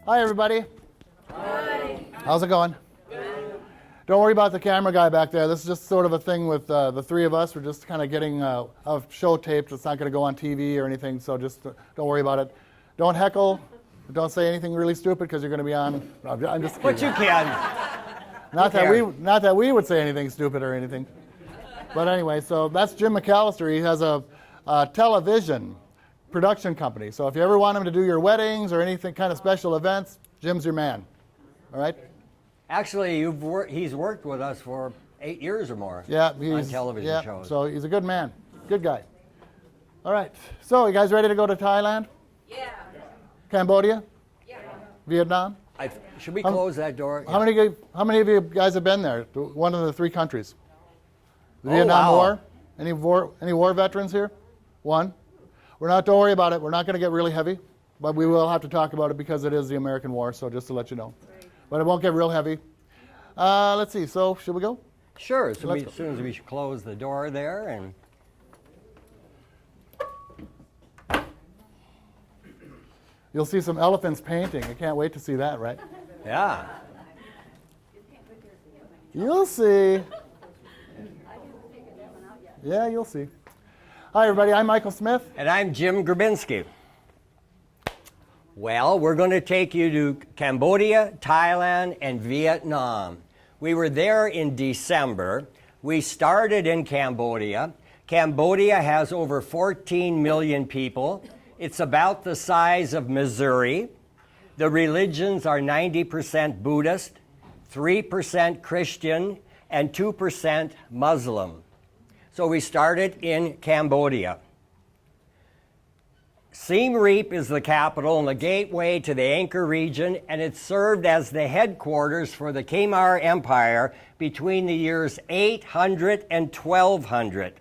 Hi, everybody. Hi. How's it going? Good. Don't worry about the camera guy back there. This is just sort of a thing with the three of us. We're just kind of getting a show taped. It's not going to go on TV or anything, so just don't worry about it. Don't heckle. Don't say anything really stupid because you're going to be on. I'm just kidding. But you can. Not that we would say anything stupid or anything. But anyway, so that's Jim McAllister. He has a television production company. So if you ever want him to do your weddings or anything kind of special events, Jim's your man. All right? Actually, he's worked with us for 8 years or more. Yeah, on television shows. So he's a good man. Good guy. All right. So you guys ready to go to Thailand? Yeah. Cambodia? Yeah. Vietnam? Should we close that door? How many of you guys have been there? One of the three countries? The Vietnam wow. War? Any war veterans here? One. Don't worry about it. We're not going to get really heavy, but we will have to talk about it because it is the American War, so just to let you know. But it won't get real heavy. Let's see. So should we go? Sure. So as soon as we close the door there and... You'll see some elephants painting. I can't wait to see that, right? Yeah. You'll see. Yeah, you'll see. Hi, everybody. I'm Michael Smith. And I'm Jim Grabinski. Well, we're going to take you to Cambodia, Thailand, and Vietnam. We were there in December. We started in Cambodia. Cambodia has over 14 million people. It's about the size of Missouri. The religions are 90% Buddhist, 3% Christian, and 2% Muslim. So we started in Cambodia. Siem Reap is the capital and the gateway to the Angkor region, and it served as the headquarters for the Khmer Empire between the years 800 and 1200.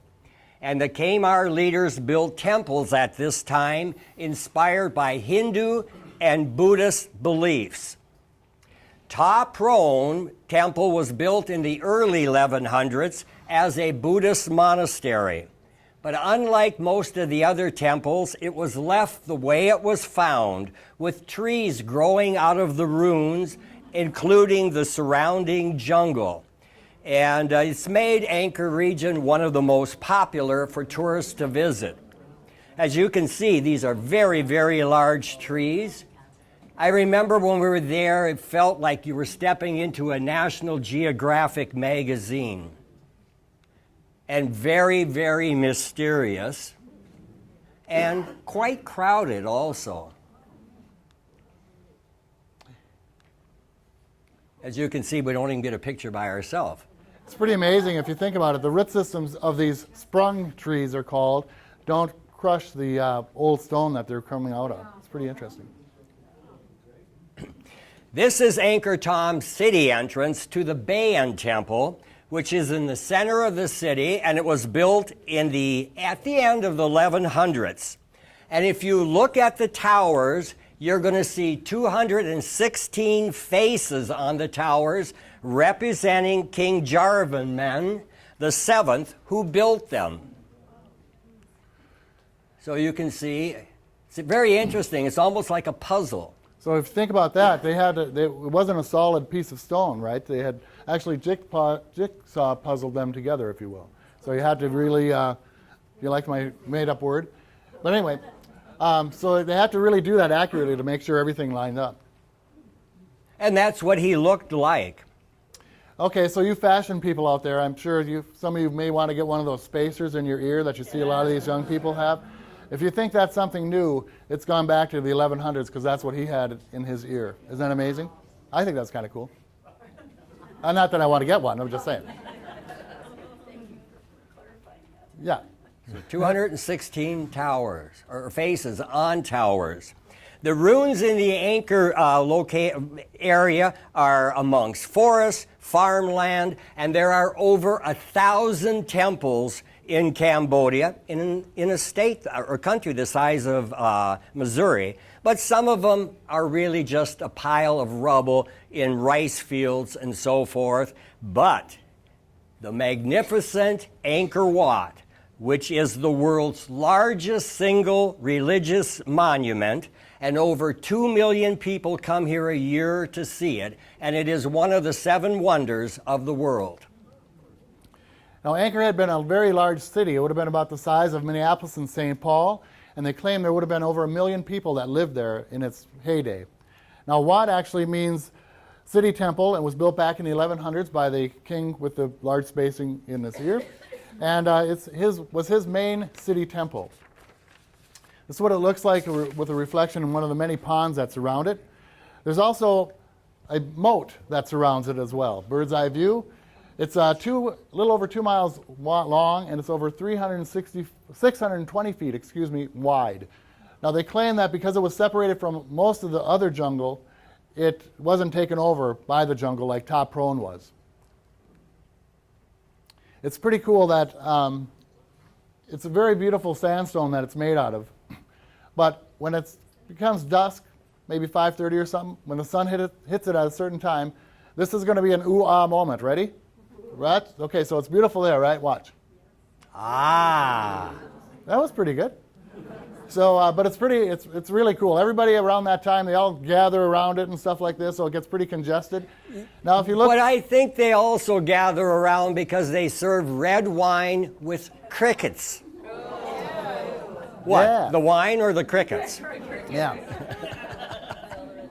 And the Khmer leaders built temples at this time inspired by Hindu and Buddhist beliefs. Ta Prohm Temple was built in the early 1100s as a Buddhist monastery. But unlike most of the other temples, it was left the way it was found, with trees growing out of the ruins, including the surrounding jungle. And it's made Angkor region one of the most popular for tourists to visit. As you can see, these are very, very large trees. I remember when we were there, it felt like you were stepping into a National Geographic magazine. And very, very mysterious, and quite crowded also. As you can see, we don't even get a picture by ourselves. It's pretty amazing if you think about it. The root systems of these sprung trees are called don't crush the old stone that they're coming out of. It's pretty interesting. This is Angkor Thom's city entrance to the Bayon Temple, which is in the center of the city, and it was built at the end of the 1100s. And if you look at the towers, you're going to see 216 faces on the towers representing King Jarvan the Seventh, who built them. So you can see, it's very interesting. It's almost like a puzzle. So if you think about that, it wasn't a solid piece of stone, right? They had actually jigsaw puzzled them together, if you will. So you had to really, you like my made-up word? But anyway, so they had to really do that accurately to make sure everything lined up. And that's what he looked like. Okay, so you fashion people out there, I'm sure some of you may want to get one of those spacers in your ear that you see a lot of these young people have. If you think that's something new, it's gone back to the 1100s because that's what he had in his ear. Isn't that amazing? I think that's kind of cool. Not that I want to get one, I'm just saying. Yeah. So 216 towers, or faces on towers. The ruins in the Angkor area are amongst forests, farmland, and there are over 1,000 temples in Cambodia, in a state or country the size of Missouri, but some of them are really just a pile of rubble in rice fields and so forth. But the magnificent Angkor Wat which is the world's largest single religious monument, and over 2 million people come here a year to see it, and it is one of the 7 wonders of the world. Now, Anchor had been a very large city. It would have been about the size of Minneapolis and St. Paul, and they claim there would have been over 1 million people that lived there in its heyday. Now, Wat actually means city temple and was built back in the 1100s by the king with the large spacing in his ear, and was his main city temple. This is what it looks like with a reflection in one of the many ponds that surround it. There's also a moat that surrounds it as well, bird's eye view. It's a little over 2 miles long, and it's over 620 feet, wide. Now, they claim that because it was separated from most of the other jungle, it wasn't taken over by the jungle like Top Prone was. It's pretty cool that it's a very beautiful sandstone that it's made out of. But when it becomes dusk, maybe 5:30 or something, when the sun hits it at a certain time, this is going to be an ooh-ah moment. Ready? Right? Okay, so it's beautiful there, right? Watch. Ah. That was pretty good. So, but it's really cool. Everybody around that time, they all gather around it and stuff like this, so it gets pretty congested. Now, if you look... But I think they also gather around because they serve red wine with crickets. What? Yeah. The wine or the crickets? Yeah.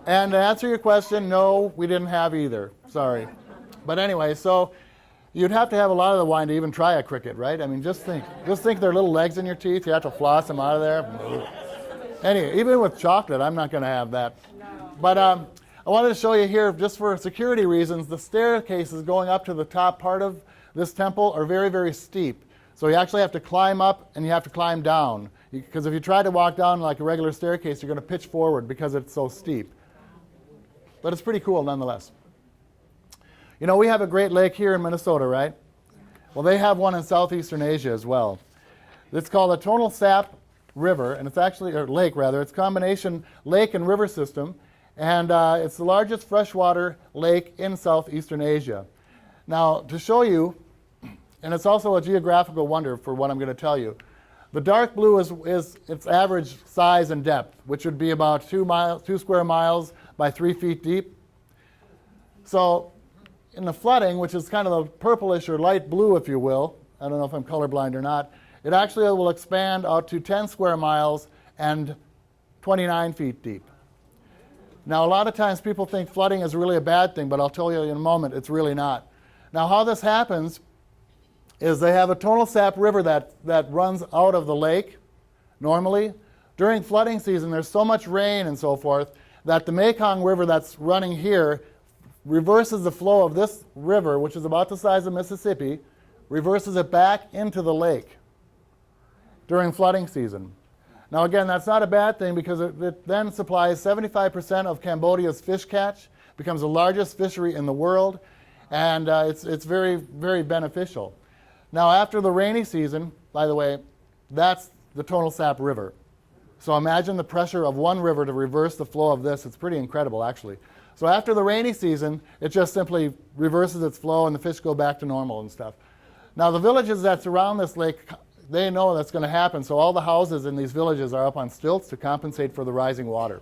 And to answer your question, no, we didn't have either. Sorry. But anyway, so you'd have to have a lot of the wine to even try a cricket, right? I mean, just think their little legs in your teeth. You have to floss them out of there. Anyway, even with chocolate, I'm not going to have that. But I wanted to show you here, just for security reasons, the staircases going up to the top part of this temple are very, very steep. So you actually have to climb up and you have to climb down. Because if you try to walk down like a regular staircase, you're going to pitch forward because it's so steep. But it's pretty cool nonetheless. You know, we have a Great Lake here in Minnesota, right? Well, they have one in southeastern Asia as well. It's called the Tonle Sap River, and it's actually, or lake rather, it's a combination lake and river system, and it's the largest freshwater lake in southeastern Asia. Now, to show you, and it's also a geographical wonder for what I'm going to tell you, the dark blue is its average size and depth, which would be about 2 square miles by 3 feet deep. So in the flooding, which is kind of a purplish or light blue, if you will, I don't know if I'm colorblind or not, it actually will expand out to 10 square miles and 29 feet deep. Now, a lot of times people think flooding is really a bad thing, but I'll tell you in a moment, it's really not. Now, how this happens is they have a Tonle Sap River that runs out of the lake normally. During flooding season, there's so much rain and so forth that the Mekong River that's running here reverses the flow of this river, which is about the size of Mississippi, reverses it back into the lake during flooding season. Now again, that's not a bad thing because it then supplies 75% of Cambodia's fish catch, becomes the largest fishery in the world, and it's very, very beneficial. Now after the rainy season, by the way, that's the Tonle Sap River. So imagine the pressure of one river to reverse the flow of this. It's pretty incredible, actually. So after the rainy season, it just simply reverses its flow and the fish go back to normal and stuff. Now the villages that surround this lake, they know that's going to happen, so all the houses in these villages are up on stilts to compensate for the rising water.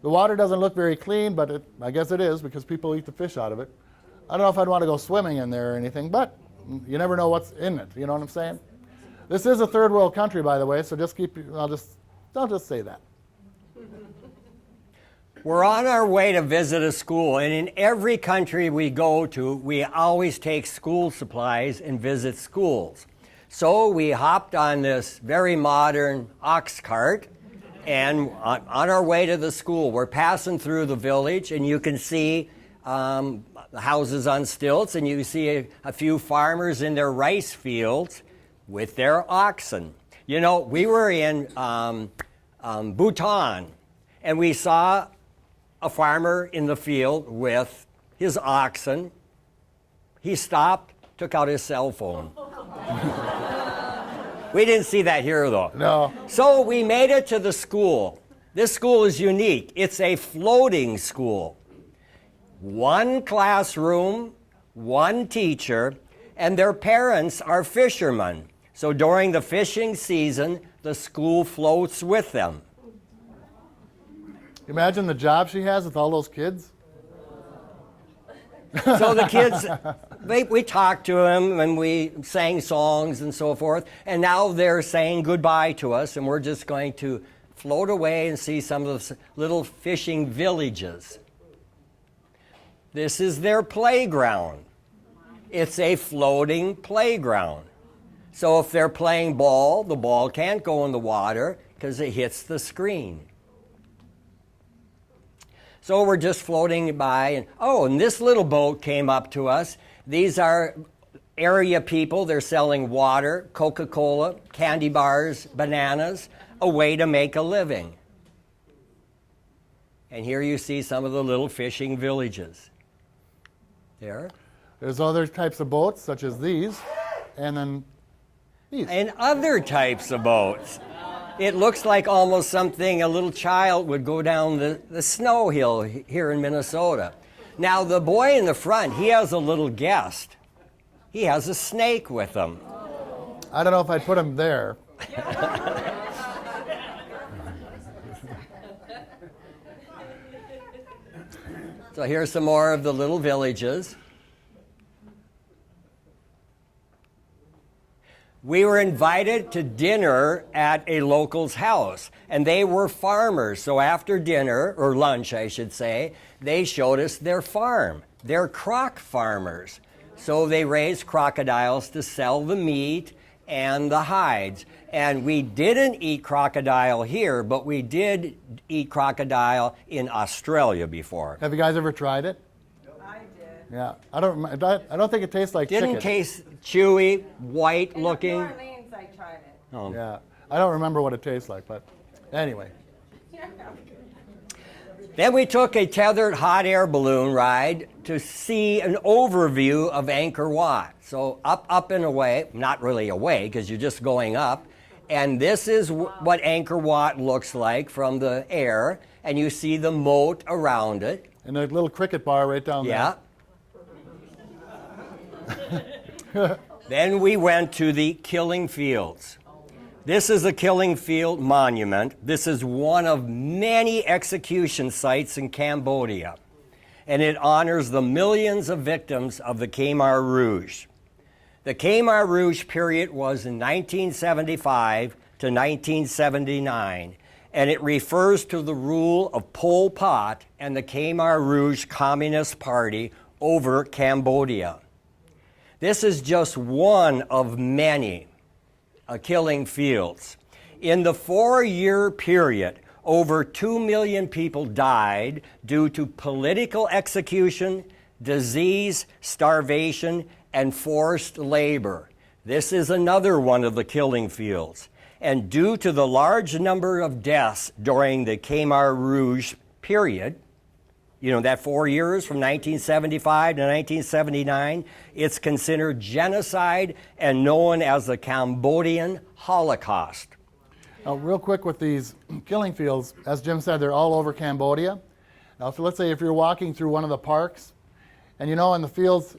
The water doesn't look very clean, but I guess it is because people eat the fish out of it. I don't know if I'd want to go swimming in there or anything, but you never know what's in it, you know what I'm saying? This is a third world country, by the way, so I'll just say that. We're on our way to visit a school, and in every country we go to, we always take school supplies and visit schools. So we hopped on this very modern ox cart, and on our way to the school, we're passing through the village, and you can see houses on stilts, and you see a few farmers in their rice fields with their oxen. You know, we were in Bhutan, and we saw a farmer in the field with his oxen. He stopped, took out his cell phone. We didn't see that here, though. No. So we made it to the school. This school is unique. It's a floating school. One classroom, one teacher, and their parents are fishermen. So during the fishing season, the school floats with them. Imagine the job she has with all those kids. So the kids, we talked to them and we sang songs and so forth, and now they're saying goodbye to us, and we're just going to float away and see some of the little fishing villages. This is their playground. It's a floating playground. So if they're playing ball, the ball can't go in the water because it hits the screen. So we're just floating by, and this little boat came up to us. These are area people. They're selling water, Coca-Cola, candy bars, bananas, a way to make a living. And here you see some of the little fishing villages. There. There's other types of boats, such as these, and then these. And other types of boats. It looks like almost something a little child would go down the snow hill here in Minnesota. Now, the boy in the front, he has a little guest. He has a snake with him. I don't know if I'd put him there. So here's some more of the little villages. We were invited to dinner at a local's house, and they were farmers. So after dinner, or lunch, I should say, they showed us their farm. They're croc farmers. So they raise crocodiles to sell the meat and the hides. And we didn't eat crocodile here, but we did eat crocodile in Australia before. Have you guys ever tried it? I did. Yeah. I don't think it tastes like Didn't chicken. taste chewy, white In looking. New Orleans, I tried it. Oh. Yeah. I don't remember what it tastes like, but anyway. Then we took a tethered hot air balloon ride to see an overview of Angkor Wat. So up and away, not really away because you're just going up. And this is what Angkor Wat looks like from the air. And you see the moat around it. And a little cricket bar right down Yeah. Then we went to the killing fields. This is a killing field monument. This is one of many execution sites in Cambodia, and it honors the millions of victims of the Khmer Rouge. The Khmer Rouge period was in 1975 to 1979, and it refers to the rule of Pol Pot and the Khmer Rouge Communist Party over Cambodia. This is just one of many killing fields. In the 4-year period, over 2 million people died due to political execution, disease, starvation, and forced labor. This is another one of the killing fields. And due to the large number of deaths during the Khmer Rouge period, that 4 years from 1975 to 1979, it's considered genocide and known as the Cambodian Holocaust. Now, real quick with these killing fields, as Jim said, they're all over Cambodia. Now, let's say if you're walking through one of the parks, and in the fields,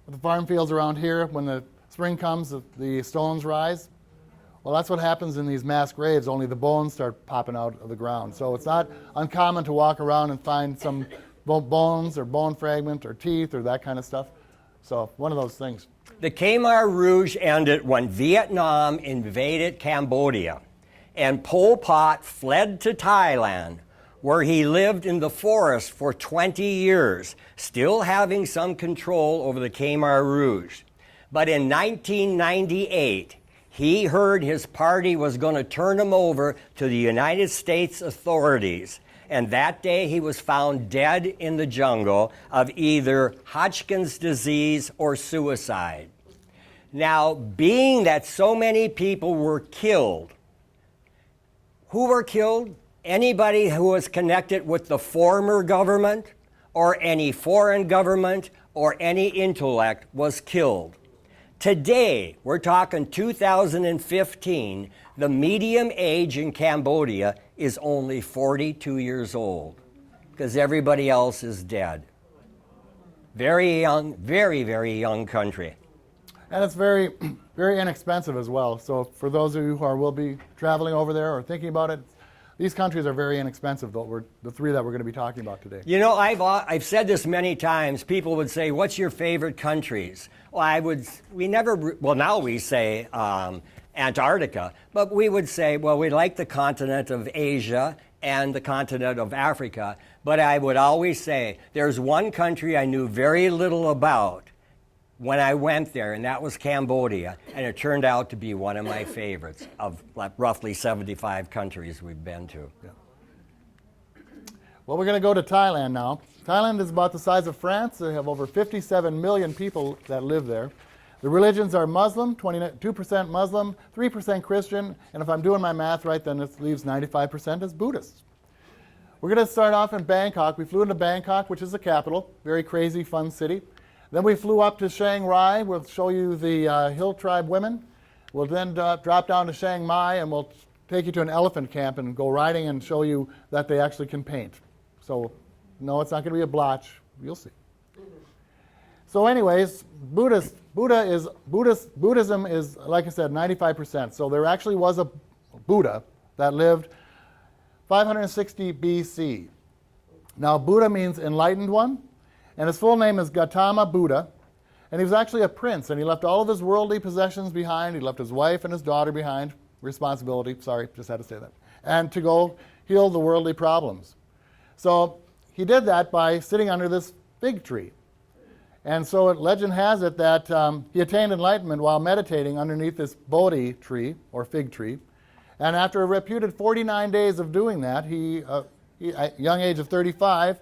the farm fields around here, when the spring comes, the stones rise. Well, that's what happens in these mass graves, only the bones start popping out of the ground. So it's not uncommon to walk around and find some bones or bone fragment or teeth or that kind of stuff. So one of those things. The Khmer Rouge ended when Vietnam invaded Cambodia, and Pol Pot fled to Thailand, where he lived in the forest for 20 years, still having some control over the Khmer Rouge. But in 1998, he heard his party was going to turn him over to the United States authorities. And that day he was found dead in the jungle of either Hodgkin's disease or suicide. Now, being that so many people were killed, who were killed? Anybody who was connected with the former government or any foreign government or any intellect was killed. Today, we're talking 2015, the median age in Cambodia is only 42 years old because everybody else is dead. Very young, very, very young country. And it's very, very inexpensive as well. So for those of you who will be traveling over there or thinking about it, these countries are very inexpensive, the three that we're going to be talking about today. You know, I've said this many times. People would say, "What's your favorite countries?" Well, now we say Antarctica, but we would say, well, we like the continent of Asia and the continent of Africa. But I would always say, there's one country I knew very little about when I went there, and that was Cambodia, and it turned out to be one of my favorites of like roughly 75 countries we've been to. Yeah. Well, we're going to go to Thailand now. Thailand is about the size of France. They have over 57 million people that live there. The religions are Muslim, 22% Muslim, 3% Christian, and if I'm doing my math right, then it leaves 95% as Buddhists. We're going to start off in Bangkok. We flew into Bangkok, which is the capital, very crazy, fun city. Then we flew up to Chiang Rai. We'll show you the hill tribe women. We'll then drop down to Chiang Mai, and we'll take you to an elephant camp and go riding and show you that they actually can paint. So, no, it's not going to be a blotch. You'll see. So anyways, Buddhism is, like I said, 95%. So there actually was a Buddha that lived 560 BC. Now, Buddha means enlightened one. And his full name is Gautama Buddha, and he was actually a prince, and he left all of his worldly possessions behind. He left his wife and his daughter behind. Responsibility, sorry, just had to say that. And to go heal the worldly problems. So he did that by sitting under this fig tree. And so legend has it that he attained enlightenment while meditating underneath this Bodhi tree, or fig tree. And after a reputed 49 days of doing that, he at a young age of 35,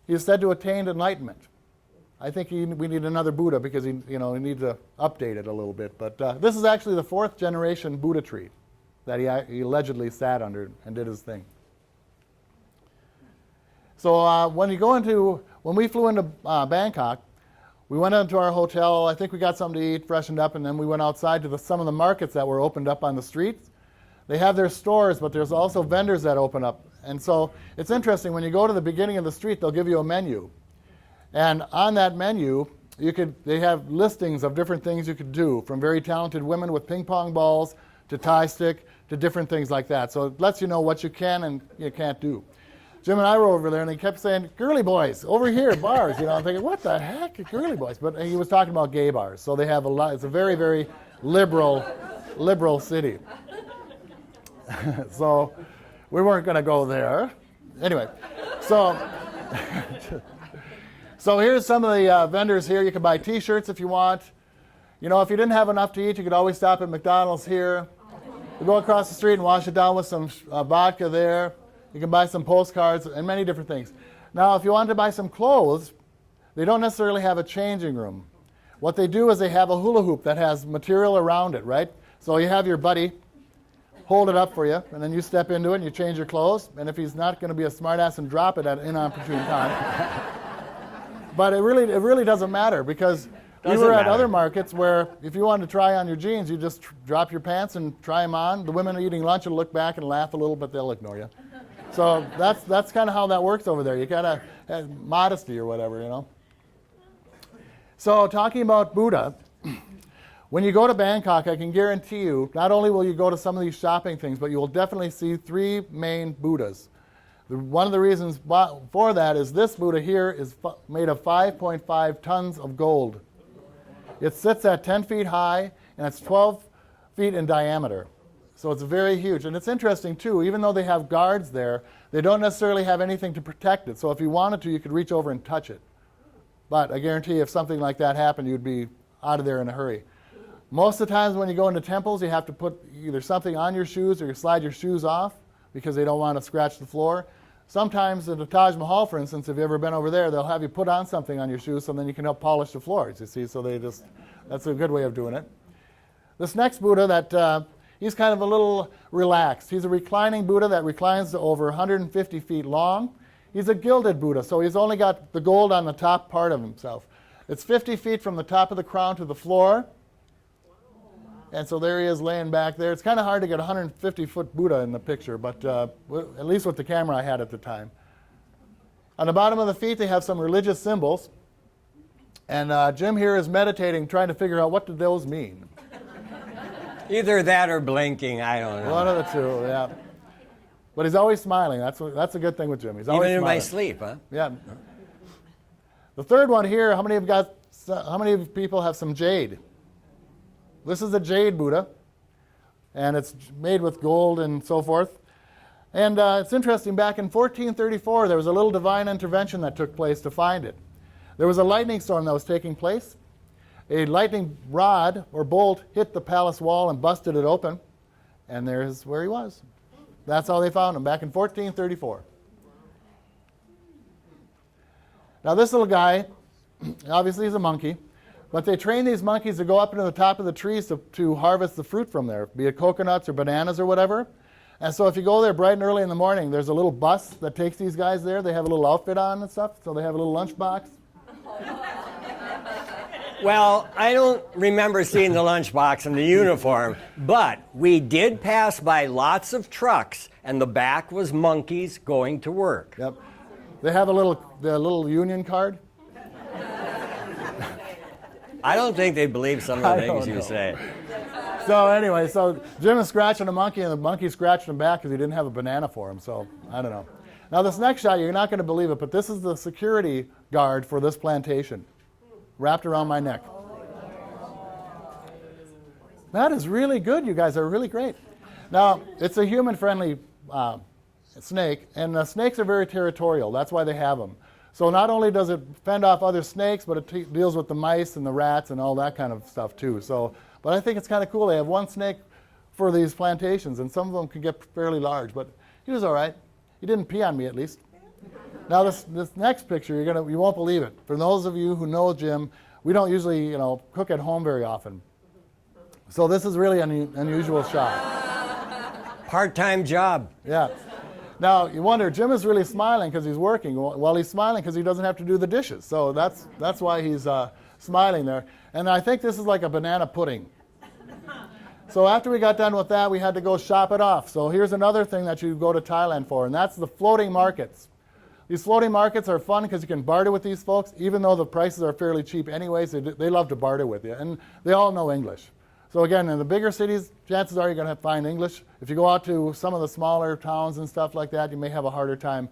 he is said to attain enlightenment. I think we need another Buddha because he needs to update it a little bit. But this is actually the 4th generation Buddha tree that he allegedly sat under and did his thing. So when we flew into Bangkok, we went into our hotel. I think we got something to eat, freshened up, and then we went outside to some of the markets that were opened up on the streets. They have their stores, but there's also vendors that open up. And so it's interesting, when you go to the beginning of the street, they'll give you a menu. And on that menu, they have listings of different things you could do, from very talented women with ping pong balls to tie stick to different things like that. So it lets you know what you can and you can't do. Jim and I were over there, and he kept saying, "Girly boys, over here, bars." I'm thinking, what the heck, girly boys? But he was talking about gay bars. So they have a lot. It's a very, very liberal city. So we weren't going to go there. Anyway, so here's some of the vendors here. You can buy T-shirts if you want. If you didn't have enough to eat, you could always stop at McDonald's here. You go across the street and wash it down with some vodka there. You can buy some postcards and many different things. Now, if you wanted to buy some clothes, they don't necessarily have a changing room. What they do is they have a hula hoop that has material around it, right? So you have your buddy hold it up for you, and then you step into it and you change your clothes. And if he's not going to be a smartass and drop it at an inopportune time. But it really doesn't matter, because we were at other markets where if you wanted to try on your jeans, you just drop your pants and try them on. The women eating lunch will look back and laugh a little, but they'll ignore you. So that's kind of how that works over there. You gotta have modesty or whatever, So talking about Buddha, when you go to Bangkok, I can guarantee you, not only will you go to some of these shopping things, but you will definitely see 3 main Buddhas. One of the reasons for that is this Buddha here is made of 5.5 tons of gold. It sits at 10 feet high, and it's 12 feet in diameter. So it's very huge. And it's interesting, too, even though they have guards there, they don't necessarily have anything to protect it. So if you wanted to, you could reach over and touch it. But I guarantee if something like that happened, you'd be out of there in a hurry. Most of the times when you go into temples, you have to put either something on your shoes or you slide your shoes off because they don't want to scratch the floor. Sometimes at the Taj Mahal, for instance, if you've ever been over there, they'll have you put on something on your shoes so then you can help polish the floors, you see. So that's a good way of doing it. This next Buddha, he's kind of a little relaxed. He's a reclining Buddha that reclines to over 150 feet long. He's a gilded Buddha, so he's only got the gold on the top part of himself. It's 50 feet from the top of the crown to the floor. And so there he is laying back there. It's kind of hard to get a 150-foot Buddha in the picture, but at least with the camera I had at the time. On the bottom of the feet, they have some religious symbols. And Jim here is meditating, trying to figure out what do those mean. Either that or blinking, I don't know. One of the two, yeah. But he's always smiling. That's a good thing with Jim. He's always Even in smiling. my sleep, huh? Yeah. The third one here, how many of people have some jade? This is a jade Buddha, and it's made with gold and so forth. And it's interesting, back in 1434, there was a little divine intervention that took place to find it. There was a lightning storm that was taking place. A lightning rod or bolt hit the palace wall and busted it open, and there's where he was. That's how they found him, back in 1434. Now this little guy, obviously he's a monkey, but they train these monkeys to go up into the top of the trees to harvest the fruit from there, be it coconuts or bananas or whatever. And so if you go there bright and early in the morning, there's a little bus that takes these guys there. They have a little outfit on and stuff, so they have a little lunchbox. Well, I don't remember seeing the lunchbox and the uniform, but we did pass by lots of trucks, and the back was monkeys going to work. Yep. They have the little union card. I don't think they believe some of the things you say. So anyway, so Jim is scratching a monkey, and the monkey's scratching him back because he didn't have a banana for him. So I don't know. Now this next shot, you're not going to believe it, but this is the security guard for this plantation, wrapped around my neck. That is really good. You guys are really great. Now it's a human-friendly snake, and snakes are very territorial. That's why they have them. So not only does it fend off other snakes, but it deals with the mice and the rats and all that kind of stuff too. So, but I think it's kind of cool. They have one snake for these plantations, and some of them can get fairly large. But he was all right. He didn't pee on me, at least. Now this next picture, you won't believe it. For those of you who know Jim, we don't usually cook at home very often. So this is really an unusual shot. Part-time job. Yeah. Now, you wonder, Jim is really smiling because he's working. Well, he's smiling because he doesn't have to do the dishes. So that's why he's smiling there. And I think this is like a banana pudding. So after we got done with that, we had to go shop it off. So here's another thing that you go to Thailand for, and that's the floating markets. These floating markets are fun because you can barter with these folks, even though the prices are fairly cheap anyways. They love to barter with you, and they all know English. So again, in the bigger cities, chances are you're going to find English. If you go out to some of the smaller towns and stuff like that, you may have a harder time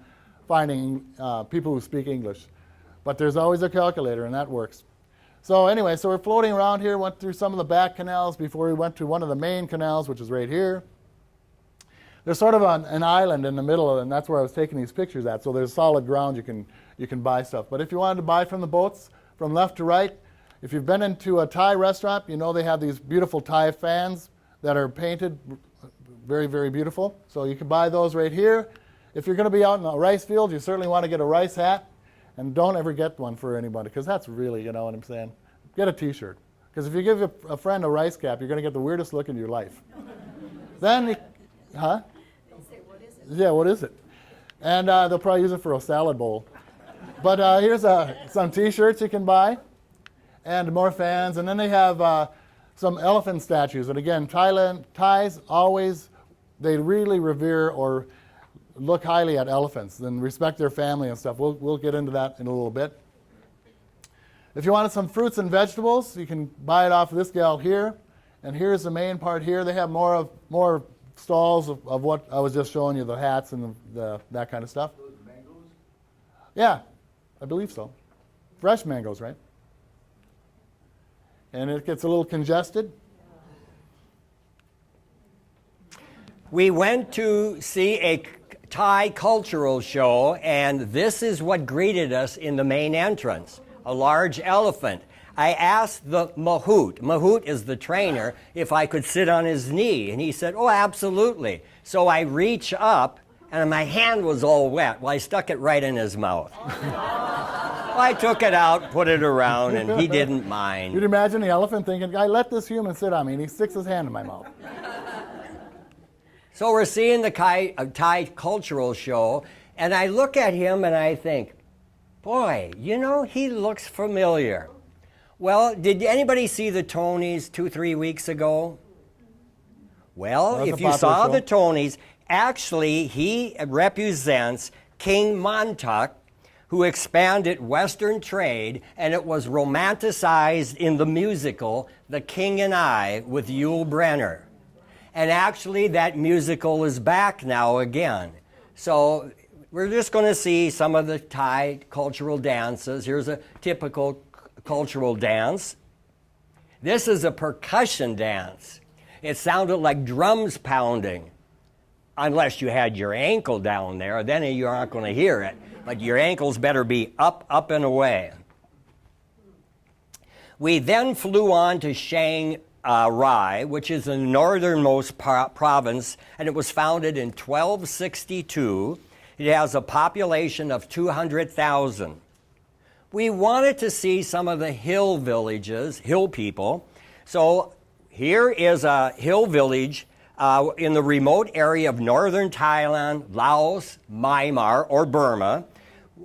finding people who speak English. But there's always a calculator, and that works. So anyway, so we're floating around here, went through some of the back canals before we went to one of the main canals, which is right here. There's sort of an island in the middle, and that's where I was taking these pictures at. So there's solid ground you can buy stuff. But if you wanted to buy from the boats, from left to right, if you've been into a Thai restaurant, you know they have these beautiful Thai fans that are painted very, very beautiful. So you can buy those right here. If you're going to be out in a rice field, you certainly want to get a rice hat. And don't ever get one for anybody, because that's really, you know what I'm saying? Get a T-shirt. Because if you give a friend a rice cap, you're going to get the weirdest look in your life. Then, huh? Say, what is it? Yeah, what is it? And they'll probably use it for a salad bowl. But here's some T-shirts you can buy, and more fans. And then they have some elephant statues. And again, Thais always, they really revere or look highly at elephants and respect their family and stuff. We'll get into that in a little bit. If you wanted some fruits and vegetables, you can buy it off of this gal here. And here's the main part here. They have more stalls of what I was just showing you, the hats and that kind of stuff. Those mangoes? Yeah, I believe so. Fresh mangoes, right? And it gets a little congested. We went to see a Thai cultural show, and this is what greeted us in the main entrance, a large elephant. I asked the Mahout is the trainer, if I could sit on his knee, and he said, oh, absolutely. So I reach up, and my hand was all wet. Well, I stuck it right in his mouth. I took it out, put it around, and he didn't mind. You'd imagine the elephant thinking, I let this human sit on me, and he sticks his hand in my mouth. So we're seeing the Thai cultural show, and I look at him and I think, boy, you know, he looks familiar. Well, did anybody see the Tonys 2-3 weeks ago? Well, if you saw the Tonys, actually he represents King Montauk, who expanded Western trade, and it was romanticized in the musical The King and I with Yul Brynner. And actually, that musical is back now again. So we're just going to see some of the Thai cultural dances. Here's a typical cultural dance. This is a percussion dance. It sounded like drums pounding, unless you had your ankle down there, then you aren't going to hear it. But your ankles better be up, up and away. We then flew on to Chiang Rai, which is the northernmost province, and it was founded in 1262. It has a population of 200,000. We wanted to see some of the hill villages, hill people. So here is a hill village in the remote area of northern Thailand, Laos, Myanmar, or Burma.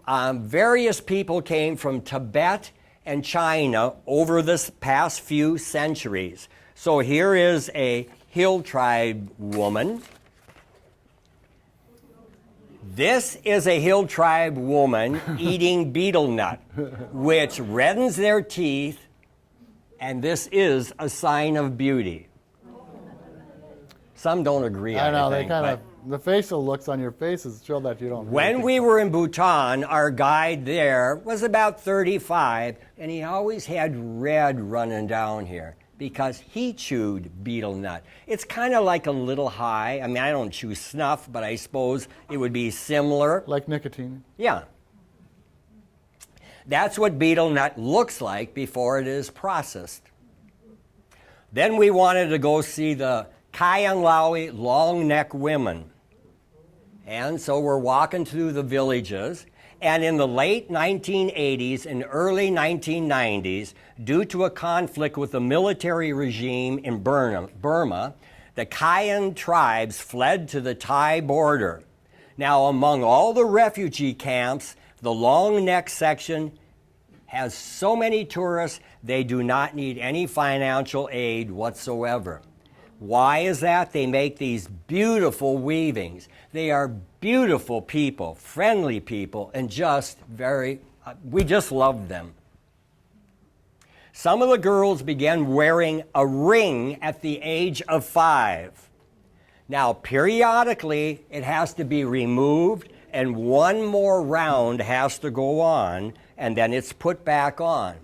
Various people came from Tibet and China over this past few centuries. So here is a hill tribe woman. This is a hill tribe woman eating betel nut, which reddens their teeth, and this is a sign of beauty. Some don't agree. I know, think, they kind of, the facial looks on your faces show that you don't. When we were in Bhutan, our guide there was about 35, and he always had red running down here because he chewed betel nut. It's kind of like a little high. I mean, I don't chew snuff, but I suppose it would be similar. Like nicotine. Yeah. That's what betel nut looks like before it is processed. Then we wanted to go see the Kayan Lawi long neck women. And so we're walking through the villages, and in the late 1980s and early 1990s, due to a conflict with the military regime in Burma, the Kayan tribes fled to the Thai border. Now, among all the refugee camps, the long neck section has so many tourists, they do not need any financial aid whatsoever. Why is that? They make these beautiful weavings. They are beautiful people, friendly people, and just we just love them. Some of the girls began wearing a ring at the age of 5. Now, periodically, it has to be removed, and one more round has to go on, and then it's put back on.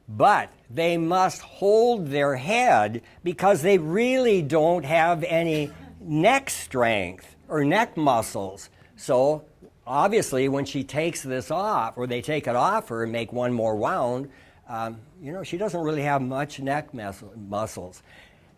But they must hold their head because they really don't have any neck strength or neck muscles. So obviously when she takes this off, or they take it off her and make one more wound, she doesn't really have much neck muscles.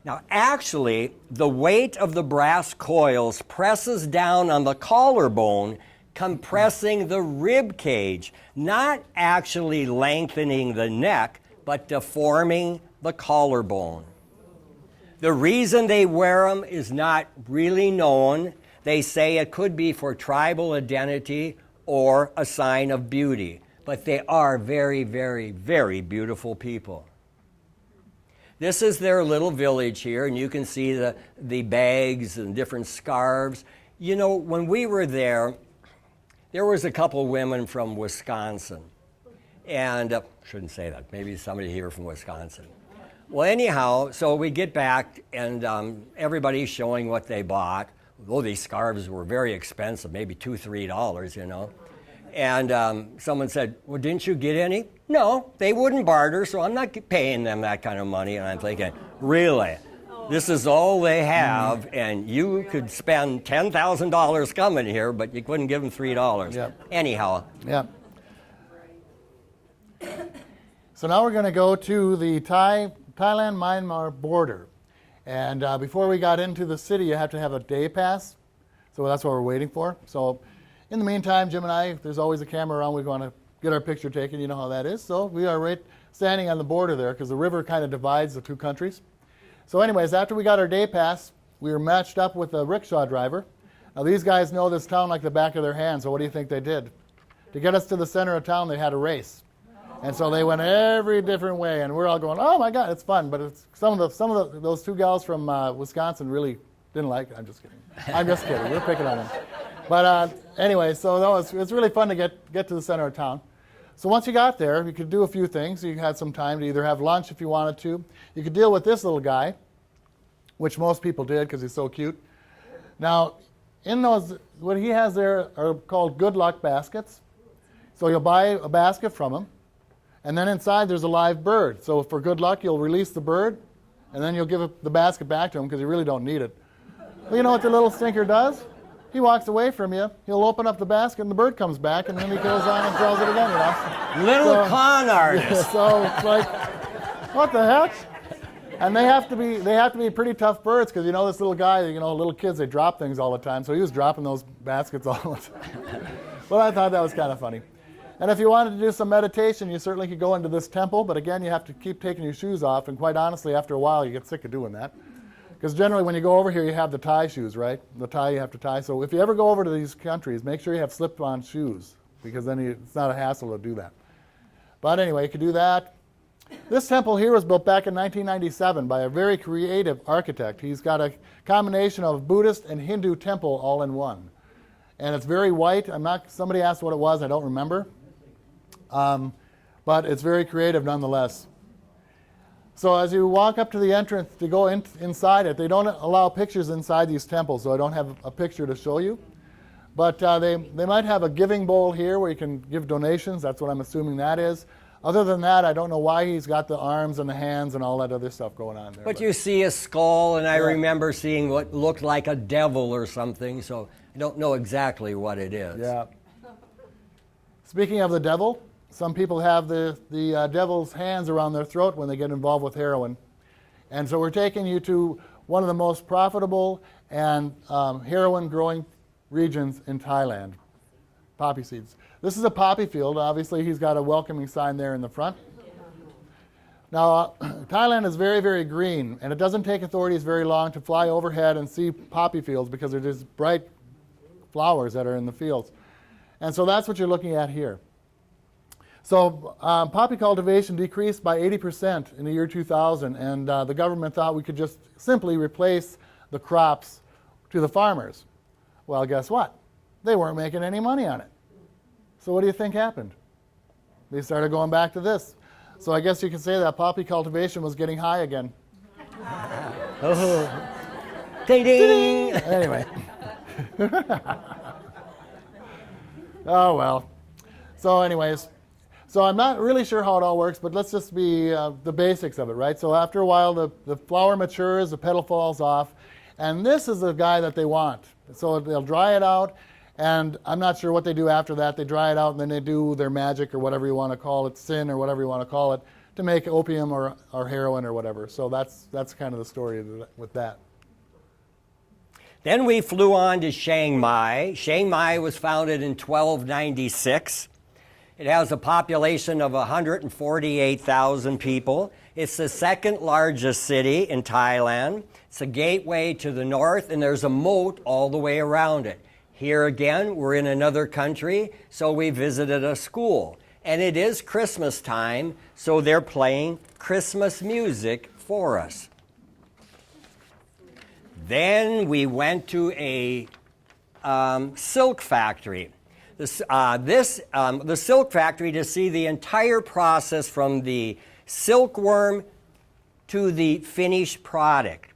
Now actually, the weight of the brass coils presses down on the collarbone, compressing the rib cage, not actually lengthening the neck, but deforming the collarbone. The reason they wear them is not really known. They say it could be for tribal identity or a sign of beauty, but they are very, very, very beautiful people. This is their little village here, and you can see the bags and different scarves. You know, when we were there was a couple women from Wisconsin. And shouldn't say that. Maybe somebody here from Wisconsin. Well, anyhow, so we get back, and everybody's showing what they bought. Oh, these scarves were very expensive, maybe $2, $3, you know. And someone said, well, didn't you get any? No, they wouldn't barter, so I'm not paying them that kind of money. And I'm thinking, really? This is all they have, and you could spend $10,000 coming here, but you couldn't give them $3. Yep. Anyhow. Yeah. So now we're going to go to the Thailand-Myanmar border. And before we got into the city, you have to have a day pass. So that's what we're waiting for. So in the meantime, Jim and I, there's always a camera around. We want to get our picture taken. You know how that is. So we are right standing on the border there because the river kind of divides the two countries. So anyways, after we got our day pass, we were matched up with a rickshaw driver. Now these guys know this town like the back of their hand. So what do you think they did? To get us to the center of town, they had a race. And so they went every different way, and we're all going, oh my God, it's fun. But it's those two gals from Wisconsin really didn't like it. I'm just kidding. I'm just kidding. We're picking on them. But anyway, so no, it's really fun to get to the center of town. So once you got there, you could do a few things. You had some time to either have lunch if you wanted to. You could deal with this little guy, which most people did because he's so cute. Now, in those, what he has there are called good luck baskets. So you'll buy a basket from him, and then inside there's a live bird. So for good luck, you'll release the bird, and then you'll give the basket back to him because you really don't need it. Well, you know what the little stinker does? He walks away from you, he'll open up the basket, and the bird comes back, and then he goes on and throws it again, you know. Little con artist. So it's like, what the heck? And they have to be pretty tough birds because, you know, this little guy, you know, little kids, they drop things all the time. So he was dropping those baskets all the time. Well, I thought that was kind of funny. And if you wanted to do some meditation, you certainly could go into this temple. But again, you have to keep taking your shoes off. And quite honestly, after a while, you get sick of doing that. Because generally, when you go over here, you have the tie shoes, right? The tie you have to tie. So if you ever go over to these countries, make sure you have slip-on shoes. Because then it's not a hassle to do that. But anyway, you could do that. This temple here was built back in 1997 by a very creative architect. He's got a combination of Buddhist and Hindu temple all in one. And it's very white. Somebody asked what it was, I don't remember. But it's very creative nonetheless. So as you walk up to the entrance to go inside it, they don't allow pictures inside these temples, so I don't have a picture to show you. But they might have a giving bowl here where you can give donations. That's what I'm assuming that is. Other than that, I don't know why he's got the arms and the hands and all that other stuff going on there. But you see a skull, and I remember seeing what looked like a devil or something, so I don't know exactly what it is. Yeah. Speaking of the devil, some people have the devil's hands around their throat when they get involved with heroin. And so we're taking you to one of the most profitable and heroin growing regions in Thailand, poppy seeds. This is a poppy field. Obviously, he's got a welcoming sign there in the front. Now, Thailand is very, very green, and it doesn't take authorities very long to fly overhead and see poppy fields because they're just bright flowers that are in the fields. And so that's what you're looking at here. So poppy cultivation decreased by 80% in the year 2000, and the government thought we could just simply replace the crops to the farmers. Well, guess what? They weren't making any money on it. So what do you think happened? They started going back to this. So I guess you could say that poppy cultivation was getting high again. Oh. Ding ding! Anyway. Oh, well. So anyways, so I'm not really sure how it all works, but let's just be the basics of it, right? So after a while, the flower matures, the petal falls off, and this is the guy that they want. So they'll dry it out, and I'm not sure what they do after that. They dry it out, and then they do their magic or whatever you want to call it, sin or whatever you want to call it, to make opium or heroin or whatever. So that's kind of the story with that. Then we flew on to Chiang Mai. Chiang Mai was founded in 1296. It has a population of 148,000 people. It's the second largest city in Thailand. It's a gateway to the north, and there's a moat all the way around it. Here again, we're in another country, so we visited a school. And it is Christmas time, so they're playing Christmas music for us. Then we went to a silk factory. The silk factory, to see the entire process from the silkworm to the finished product.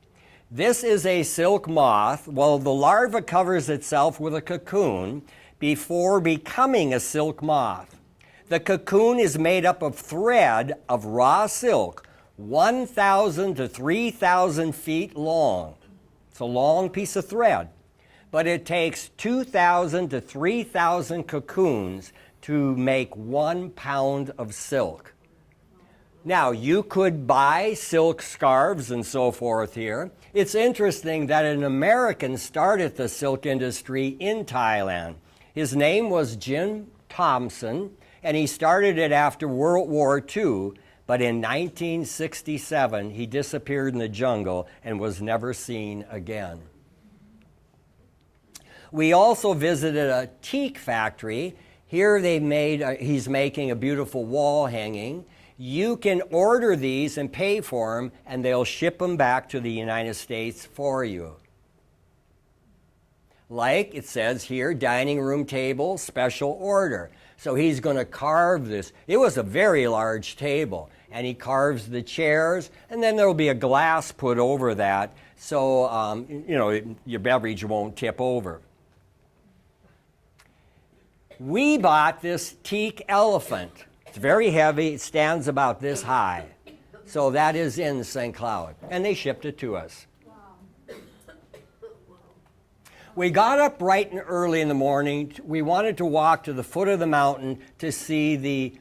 This is a silk moth. Well, the larva covers itself with a cocoon before becoming a silk moth. The cocoon is made up of thread of raw silk, 1,000 to 3,000 feet long. It's a long piece of thread. But it takes 2,000 to 3,000 cocoons to make 1 pound of silk. Now, you could buy silk scarves and so forth here. It's interesting that an American started the silk industry in Thailand. His name was Jim Thompson, and he started it after World War II, but in 1967, he disappeared in the jungle and was never seen again. We also visited a teak factory. Here he's making a beautiful wall hanging. You can order these and pay for them, and they'll ship them back to the United States for you. Like it says here, dining room table, special order. So he's going to carve this. It was a very large table, and he carves the chairs, and then there will be a glass put over that, so your beverage won't tip over. We bought this teak elephant. It's very heavy. It stands about this high. So that is in St. Cloud, and they shipped it to us. We got up bright and early in the morning. We wanted to walk to the foot of the mountain to see the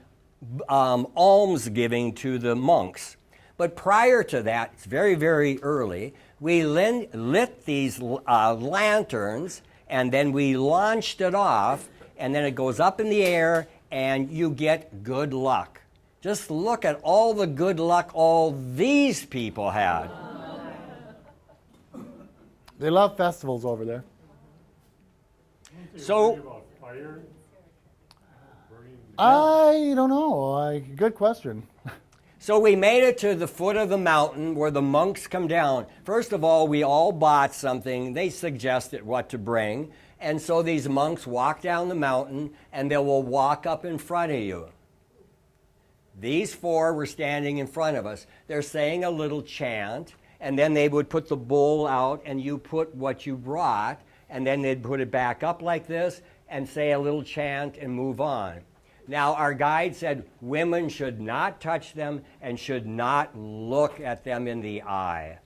alms giving to the monks. But prior to that, it's very, very early, we lit these lanterns, and then we launched it off, and then it goes up in the air, and you get good luck. Just look at all the good luck all these people had. They love festivals over there. So, I don't know. Good question. so we made it to the foot of the mountain where the monks come down. First of all, we all bought something. They suggested what to bring. And so these monks walk down the mountain, and they will walk up in front of you. These four were standing in front of us. They're saying a little chant, and then they would put the bowl out, and you put what you brought, and then they'd put it back up like this and say a little chant and move on. Now, our guide said women should not touch them and should not look at them in the eye.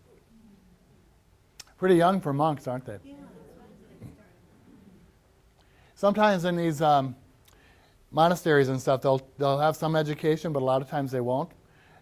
Pretty young for monks, aren't they? Sometimes in these monasteries and stuff, they'll have some education, but a lot of times they won't.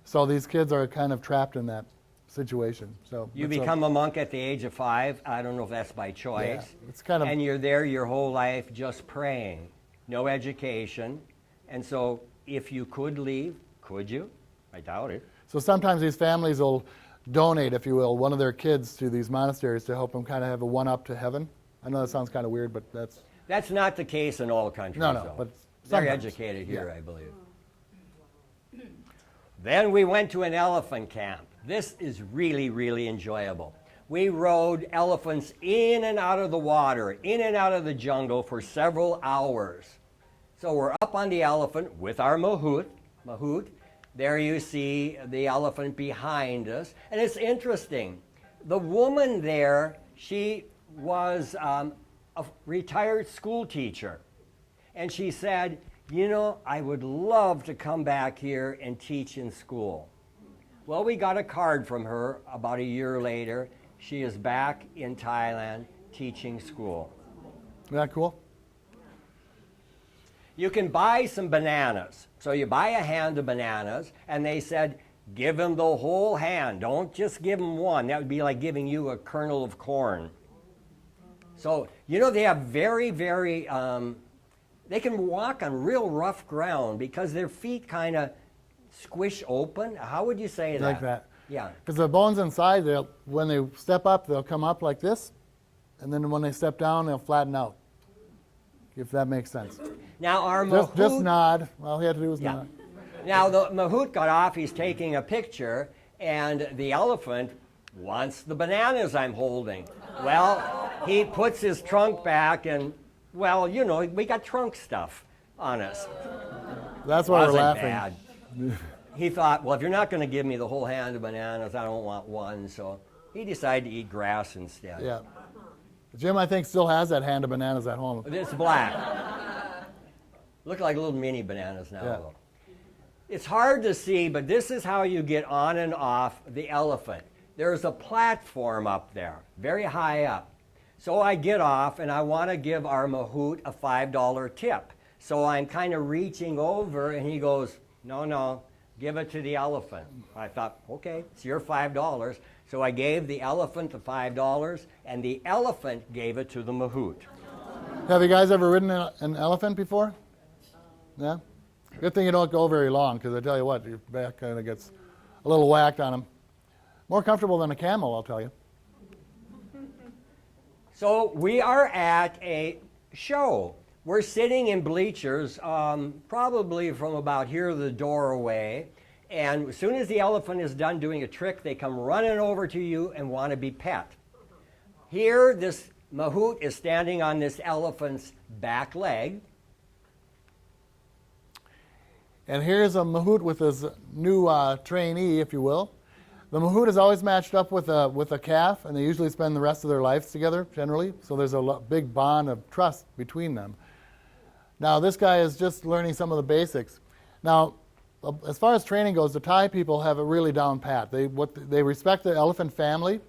So these kids are kind of trapped in that situation. So You become a monk at the age of 5. I don't know if that's by choice. Yeah, it's kind of, and you're there your whole life just praying. No education. And so if you could leave, could you? I doubt it. so sometimes these families will donate, if you will, one of their kids to these monasteries to help them kind of have a one-up to heaven. I know that sounds kind of weird, but That's not the case in all countries. No, though. but They're sometimes. educated here, Yeah. I believe. Then we went to an elephant camp. This is really, really enjoyable. We rode elephants in and out of the water, in and out of the jungle for several hours. So we're up on the elephant with our mahout. There you see the elephant behind us. And it's interesting. The woman there, she was a retired school teacher. And she said, I would love to come back here and teach in school. Well, we got a card from her about a year later. She is back in Thailand teaching school. Isn't that cool? You can buy some bananas. So you buy a hand of bananas, and they said, give them the whole hand. Don't just give them one. That would be like giving you a kernel of corn. So, they have very, very, they can walk on real rough ground because their feet kind of squish open. How would you say that? Like that. Yeah. Because the bones inside, when they step up, they'll come up like this. And then when they step down, they'll flatten out. If that makes sense. Now, our mahout... Just nod. All he had to do was nod. Now, the mahout got off. He's taking a picture, and the elephant wants the bananas I'm holding. Well, he puts his trunk back, and, we got trunk stuff on us. That's why we're Wasn't laughing. bad. He thought, well, if you're not going to give me the whole hand of bananas, I don't want one. So he decided to eat grass instead. Yeah. Jim, I think, still has that hand of bananas at home. It's black. Look like little mini bananas now, Yeah. though. It's hard to see, but this is how you get on and off the elephant. There's a platform up there, very high up. So I get off, and I want to give our mahout a $5 tip. So I'm kind of reaching over, and he goes, no, give it to the elephant. I thought, okay, it's your $5. So I gave the elephant the $5, and the elephant gave it to the mahout. Have you guys ever ridden an elephant before? Yeah? Good thing you don't go very long, because I tell you what, your back kind of gets a little whacked on them. More comfortable than a camel, I'll tell you. So we are at a show. We're sitting in bleachers, probably from about here to the doorway. And as soon as the elephant is done doing a trick, they come running over to you and want to be pet. Here, this Mahout is standing on this elephant's back leg. And here's a Mahout with his new trainee, if you will. The Mahout is always matched up with a calf, and they usually spend the rest of their lives together, generally. So there's a big bond of trust between them. Now, this guy is just learning some of the basics. Now, as far as training goes, the Thai people have it really down pat. They respect the elephant family.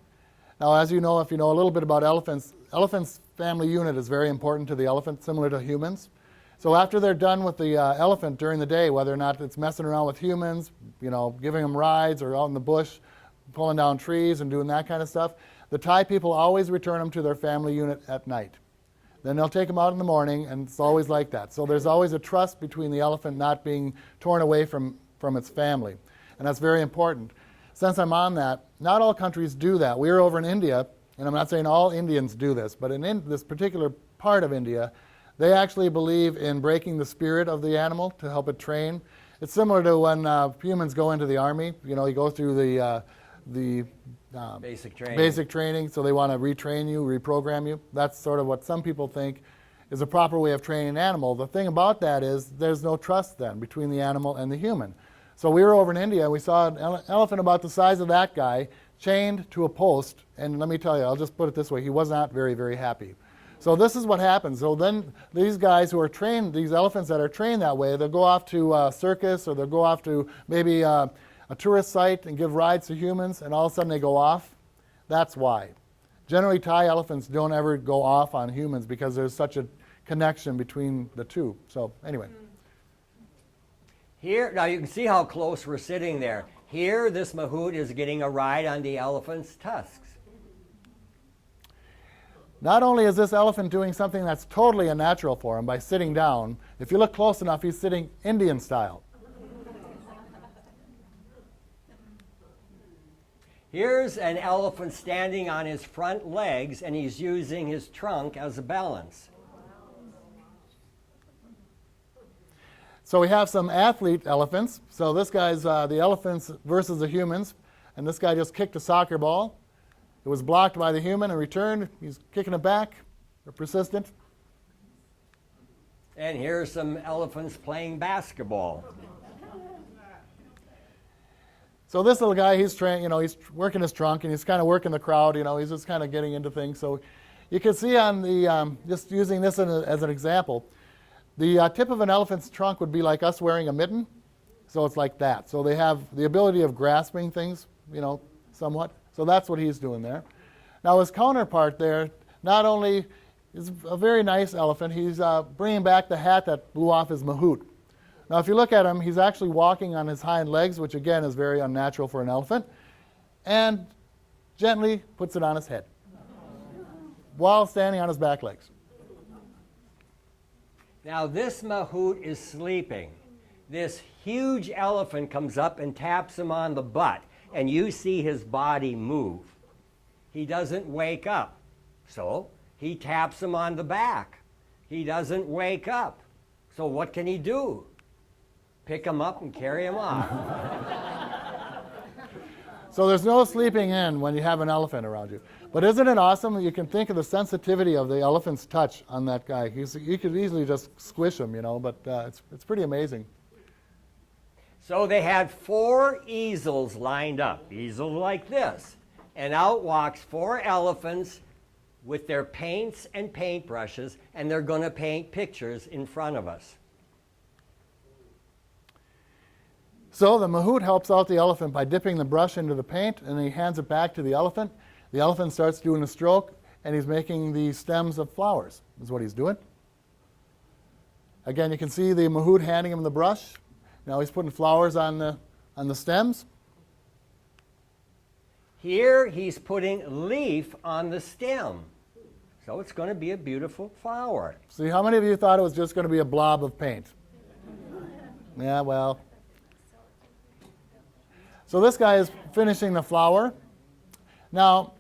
Now, as you know, if you know a little bit about elephants, elephants' family unit is very important to the elephant, similar to humans. So after they're done with the elephant during the day, whether or not it's messing around with humans, giving them rides or out in the bush, pulling down trees and doing that kind of stuff, the Thai people always return them to their family unit at night. Then they'll take them out in the morning, and it's always like that. So there's always a trust between the elephant not being torn away from its family. And that's very important. Since I'm on that, not all countries do that. We were over in India, and I'm not saying all Indians do this, but in this particular part of India, they actually believe in breaking the spirit of the animal to help it train. It's similar to when humans go into the army. You go through the basic training, so they want to retrain you, reprogram you. That's sort of what some people think is a proper way of training an animal. The thing about that is there's no trust then between the animal and the human. So we were over in India, and we saw an elephant about the size of that guy chained to a post, and let me tell you, I'll just put it this way, he was not very, very happy. So this is what happens. So then these guys who are trained, these elephants that are trained that way, they'll go off to a circus, or they'll go off to maybe a tourist site and give rides to humans, and all of a sudden they go off. That's why. Generally, Thai elephants don't ever go off on humans because there's such a connection between the two. So anyway. Here, now you can see how close we're sitting there. Here, this Mahout is getting a ride on the elephant's tusks. Not only is this elephant doing something that's totally unnatural for him by sitting down, if you look close enough, he's sitting Indian style. Here's an elephant standing on his front legs, and he's using his trunk as a balance. So we have some athlete elephants. So this guy's the elephants versus the humans, and this guy just kicked a soccer ball. It was blocked by the human and returned. He's kicking it back. They're persistent. And here's some elephants playing basketball. So this little guy, he's he's working his trunk, and he's kind of working the crowd. He's just kind of getting into things. So you can see on the just using this as an example, the tip of an elephant's trunk would be like us wearing a mitten. So it's like that. So they have the ability of grasping things, somewhat. So that's what he's doing there. Now his counterpart there, not only is a very nice elephant, he's bringing back the hat that blew off his Mahout. Now if you look at him, he's actually walking on his hind legs, which again is very unnatural for an elephant, and gently puts it on his head while standing on his back legs. Now this Mahout is sleeping. This huge elephant comes up and taps him on the butt, and you see his body move. He doesn't wake up. So he taps him on the back. He doesn't wake up. So what can he do? Pick him up and carry him off. So there's no sleeping in when you have an elephant around you. But isn't it awesome that you can think of the sensitivity of the elephant's touch on that guy? You could easily just squish him, but it's pretty amazing. So they had 4 easels lined up, easels like this. And out walks 4 elephants with their paints and paintbrushes, and they're going to paint pictures in front of us. So the Mahout helps out the elephant by dipping the brush into the paint, and he hands it back to the elephant. The elephant starts doing a stroke, and he's making the stems of flowers, is what he's doing. Again, you can see the Mahout handing him the brush. Now he's putting flowers on the stems. Here he's putting leaf on the stem. So it's going to be a beautiful flower. See, how many of you thought it was just going to be a blob of paint? Yeah, well. So this guy is finishing the flower. Now,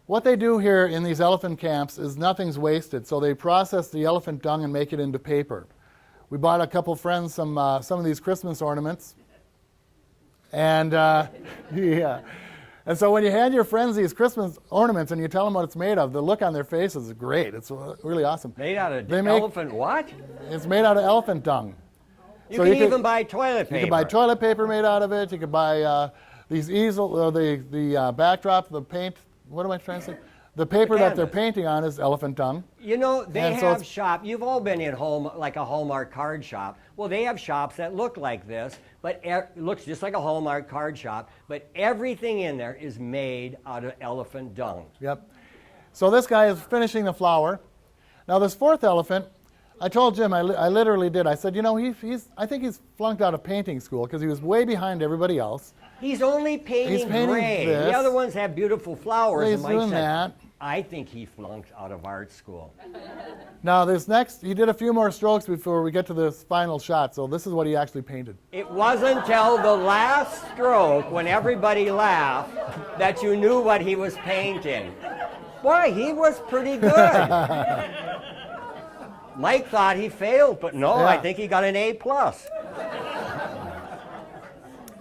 what they do here in these elephant camps is nothing's wasted. So they process the elephant dung and make it into paper. We bought a couple friends some of these Christmas ornaments. And yeah. And so when you hand your friends these Christmas ornaments and you tell them what it's made of, the look on their faces is great. It's really awesome. Made out of They make- elephant what? It's made out of elephant dung. You So can you could- even buy toilet paper. You could buy toilet paper made out of it. You could buy these easel, the backdrop, the paint. What am I trying to say? The paper that they're canvas. painting on is elephant dung. You know, they And so have it's- shop. You've all been in home like a Hallmark card shop. Well, they have shops that look like this, but it looks just like a Hallmark card shop. But everything in there is made out of elephant dung. Yep. So this guy is finishing the flower. Now this fourth elephant, I told Jim, I literally did. I said, you know, I think he's flunked out of painting school because he was way behind everybody else. He's only painting, painting gray. this. The other ones have beautiful flowers. He's and Mike doing said, that. I think he flunked out of art school. Now this next, he did a few more strokes before we get to this final shot. So this is what he actually painted. It wasn't until the last stroke, when everybody laughed, that you knew what he was painting. Boy, he was pretty good. Mike thought he failed, but no, I Yeah. think he got an A+.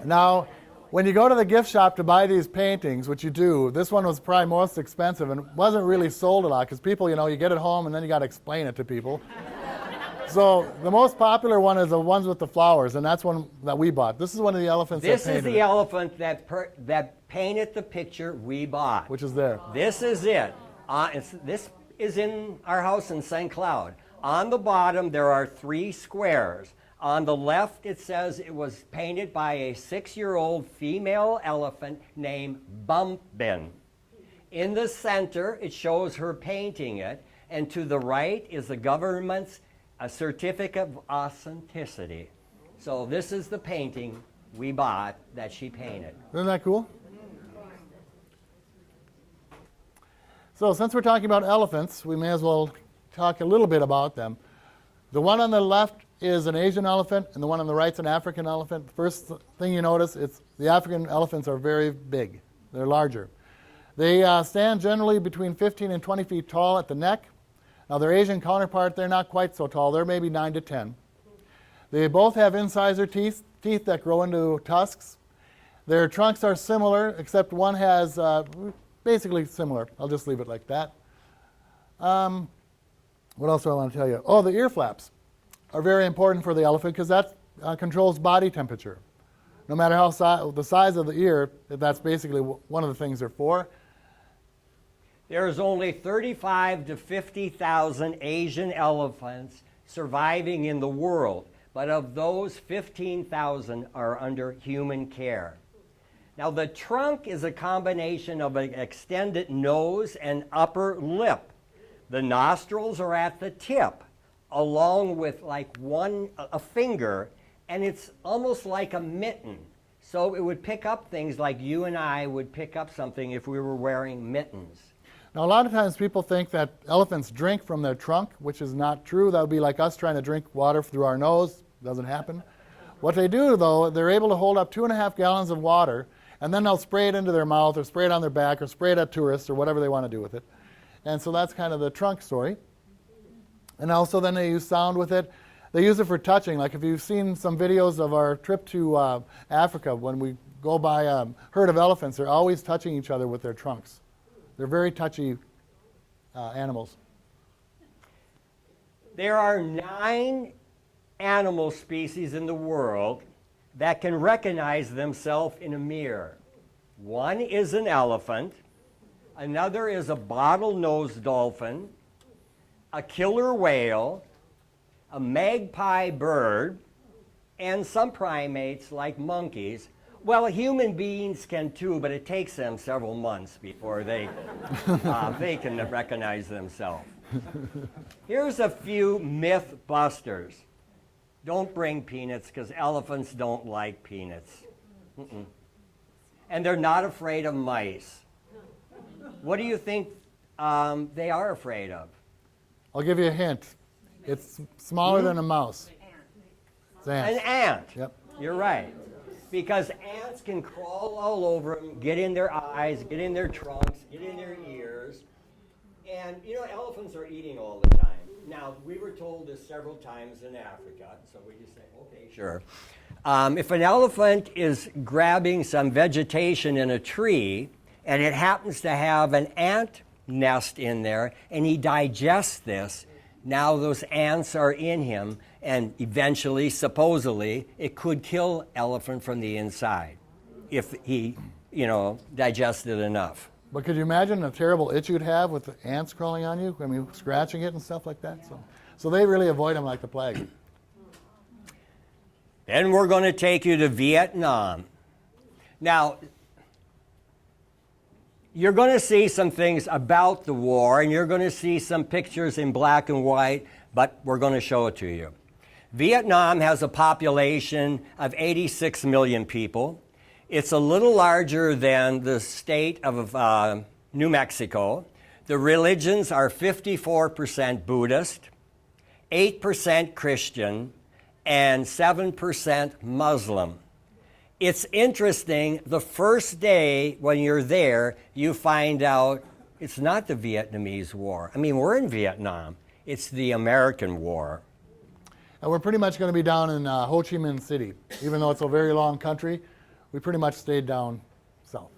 Now, when you go to the gift shop to buy these paintings, which you do, this one was probably most expensive and wasn't really sold a lot because people, you know, you get it home and then you got to explain it to people. So the most popular one is the ones with the flowers, and that's one that we bought. This is one of the elephants This that is painted the it, elephant that painted the picture we bought. which is there. This is it. This is in our house in St. Cloud. On the bottom, there are 3 squares. On the left, it says it was painted by a 6-year-old female elephant named Bumpin. In the center, it shows her painting it, and to the right is the government's certificate of authenticity. So this is the painting we bought that she painted. Isn't that cool? So since we're talking about elephants, we may as well talk a little bit about them. The one on the left is an Asian elephant, and the one on the right is an African elephant. The first thing you notice, the African elephants are very big. They're larger. They stand generally between 15 and 20 feet tall at the neck. Now their Asian counterpart, they're not quite so tall. They're maybe 9 to 10. They both have incisor teeth that grow into tusks. Their trunks are similar, except one has basically similar. I'll just leave it like that. What else do I want to tell you? Oh, the ear flaps are very important for the elephant because that controls body temperature. No matter how the size of the ear, that's basically one of the things they're for. There's only 35 to 50,000 Asian elephants surviving in the world, but of those, 15,000 are under human care. Now, the trunk is a combination of an extended nose and upper lip. The nostrils are at the tip, along with like a finger, and it's almost like a mitten. So it would pick up things like you and I would pick up something if we were wearing mittens. Now, a lot of times people think that elephants drink from their trunk, which is not true. That would be like us trying to drink water through our nose. Doesn't happen. What they do, though, they're able to hold up 2.5 gallons of water, and then they'll spray it into their mouth or spray it on their back or spray it at tourists or whatever they want to do with it. And so that's kind of the trunk story. And also then they use sound with it. They use it for touching. Like if you've seen some videos of our trip to Africa, when we go by a herd of elephants, they're always touching each other with their trunks. They're very touchy animals. There are 9 animal species in the world that can recognize themselves in a mirror. One is an elephant, another is a bottlenose dolphin, a killer whale, a magpie bird, and some primates like monkeys. Well, human beings can too, but it takes them several months before they can recognize themselves. Here's a few myth busters. Don't bring peanuts because elephants don't like peanuts. And they're not afraid of mice. What do you think they are afraid of? I'll give you a hint. It's smaller than a mouse. It's ants. An ant. Yep. You're right. Because ants can crawl all over them, get in their eyes, get in their trunks, get in their ears. And, you know, elephants are eating all the time. Now, we were told this several times in Africa, so we just say, okay, sure. If an elephant is grabbing some vegetation in a tree, and it happens to have an ant nest in there, and he digests this. Now those ants are in him, and eventually, supposedly, it could kill elephant from the inside if he, digested enough. But could you imagine the terrible itch you'd have with the ants crawling on you? I mean, scratching it and stuff like that. So they really avoid them like the plague. Then we're going to take you to Vietnam. Now, you're going to see some things about the war, and you're going to see some pictures in black and white, but we're going to show it to you. Vietnam has a population of 86 million people. It's a little larger than the state of New Mexico. The religions are 54% Buddhist, 8% Christian, and 7% Muslim. It's interesting, the first day when you're there, you find out it's not the Vietnamese War. I mean, we're in Vietnam. It's the American War. And we're pretty much going to be down in Ho Chi Minh City. Even though it's a very long country, we pretty much stayed down south.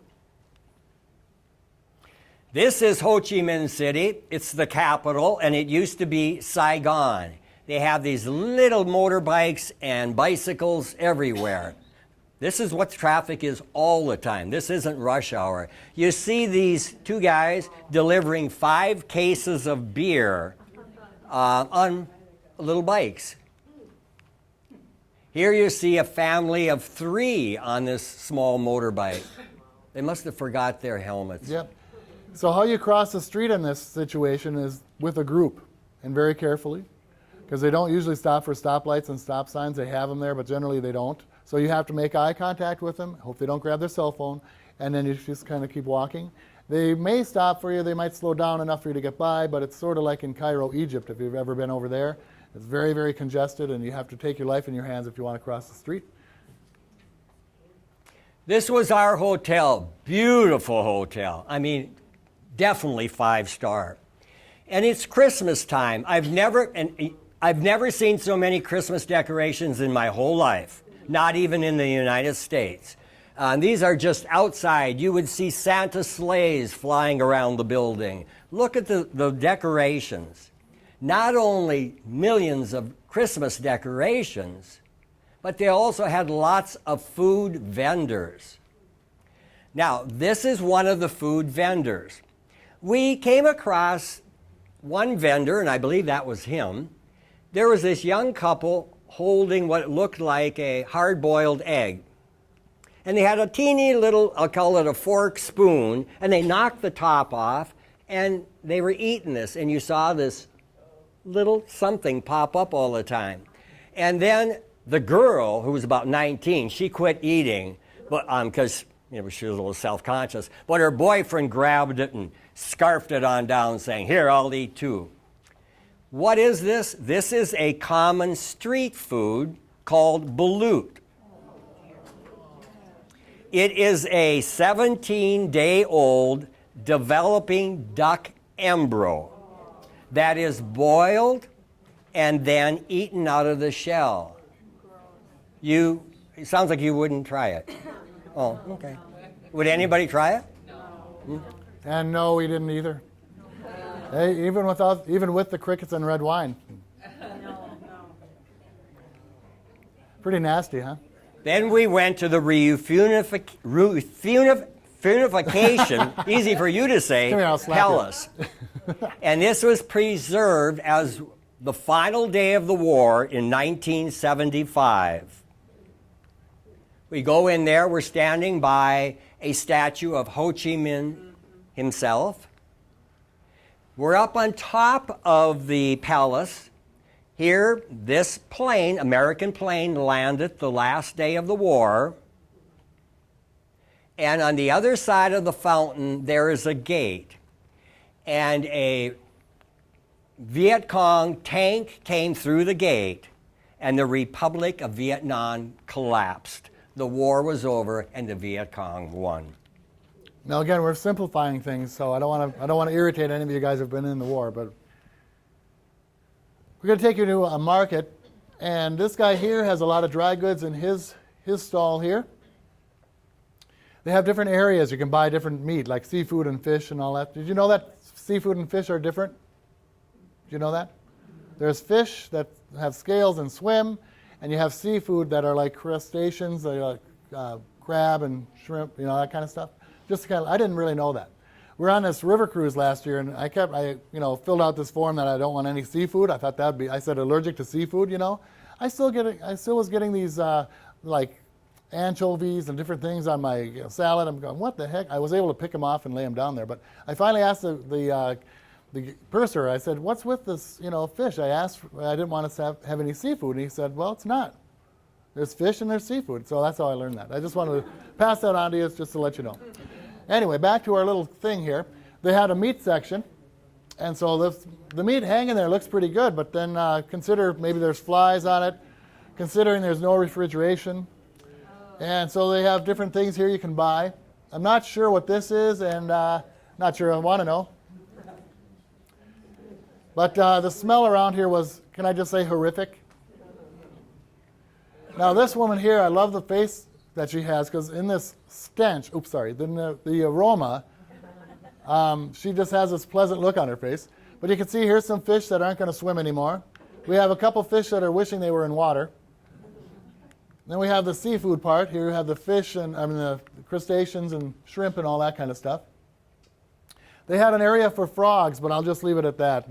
This is Ho Chi Minh City. It's the capital, and it used to be Saigon. They have these little motorbikes and bicycles everywhere. This is what traffic is all the time. This isn't rush hour. You see these two guys delivering 5 cases of beer on little bikes. Here you see a family of 3 on this small motorbike. They must have forgot their helmets. Yep. So how you cross the street in this situation is with a group, and very carefully, because they don't usually stop for stoplights and stop signs. They have them there, but generally they don't. So you have to make eye contact with them, hope they don't grab their cell phone, and then you just kind of keep walking. They may stop for you, they might slow down enough for you to get by, but it's sort of like in Cairo, Egypt, if you've ever been over there. It's very, very congested, and you have to take your life in your hands if you want to cross the street. This was our hotel, beautiful hotel. I mean, definitely 5-star. And it's Christmas time. I've never seen so many Christmas decorations in my whole life, not even in the United States. These are just outside. You would see Santa sleighs flying around the building. Look at the decorations. Not only millions of Christmas decorations, but they also had lots of food vendors. Now, this is one of the food vendors. We came across one vendor, and I believe that was him. There was this young couple holding what looked like a hard-boiled egg. And they had a teeny little, I'll call it a fork spoon, and they knocked the top off, and they were eating this, and you saw this little something pop up all the time. And then the girl, who was about 19, she quit eating, but because she was a little self-conscious, but her boyfriend grabbed it and scarfed it on down, saying, "Here, I'll eat too." What is this? This is a common street food called balut. It is a 17-day-old developing duck embryo that is boiled and then eaten out of the shell. It sounds like you wouldn't try it. Oh, okay. Would anybody try it? No. And no, we didn't either. Hey, even with the crickets and red wine. No. Pretty nasty, huh? Then we went to the reunification, easy for you to say, Come here, I'll slap palace. And this was preserved as the final day of the war in 1975. We go in there, we're standing by a statue of Ho Chi Minh himself. We're up on top of the palace. Here, this plane, American plane, landed the last day of the war. And on the other side of the fountain, there is a gate. And a Viet Cong tank came through the gate, and the Republic of Vietnam collapsed. The war was over, and the Viet Cong won. Now again, we're simplifying things, so I don't want to irritate any of you guys who've been in the war, but we're going to take you to a market, and this guy here has a lot of dry goods in his stall here. They have different areas. You can buy different meat, like seafood and fish and all that. Did you know that seafood and fish are different? Did you know that? There's fish that have scales and swim, and you have seafood that are like crustaceans, like crab and shrimp, that kind of stuff. I didn't really know that. We were on this river cruise last year, and I filled out this form that I don't want any seafood. I thought I said allergic to seafood, I still was getting these like anchovies and different things on my salad. I'm going, what the heck? I was able to pick them off and lay them down there, but I finally asked the purser, I said, what's with this, fish? I didn't want to have any seafood, and he said, well, it's not. There's fish and there's seafood, so that's how I learned that. I just wanted to pass that on to you just to let you know. Anyway, back to our little thing here. They had a meat section, and so the meat hanging there looks pretty good, but then consider maybe there's flies on it, considering there's no refrigeration. And so they have different things here you can buy. I'm not sure what this is, and not sure I want to know. But the smell around here was, can I just say, horrific? Now this woman here, I love the face that she has, because in this stench, the aroma, she just has this pleasant look on her face. But you can see here's some fish that aren't going to swim anymore. We have a couple fish that are wishing they were in water. Then we have the seafood part. Here you have the fish and the crustaceans and shrimp and all that kind of stuff. They had an area for frogs, but I'll just leave it at that.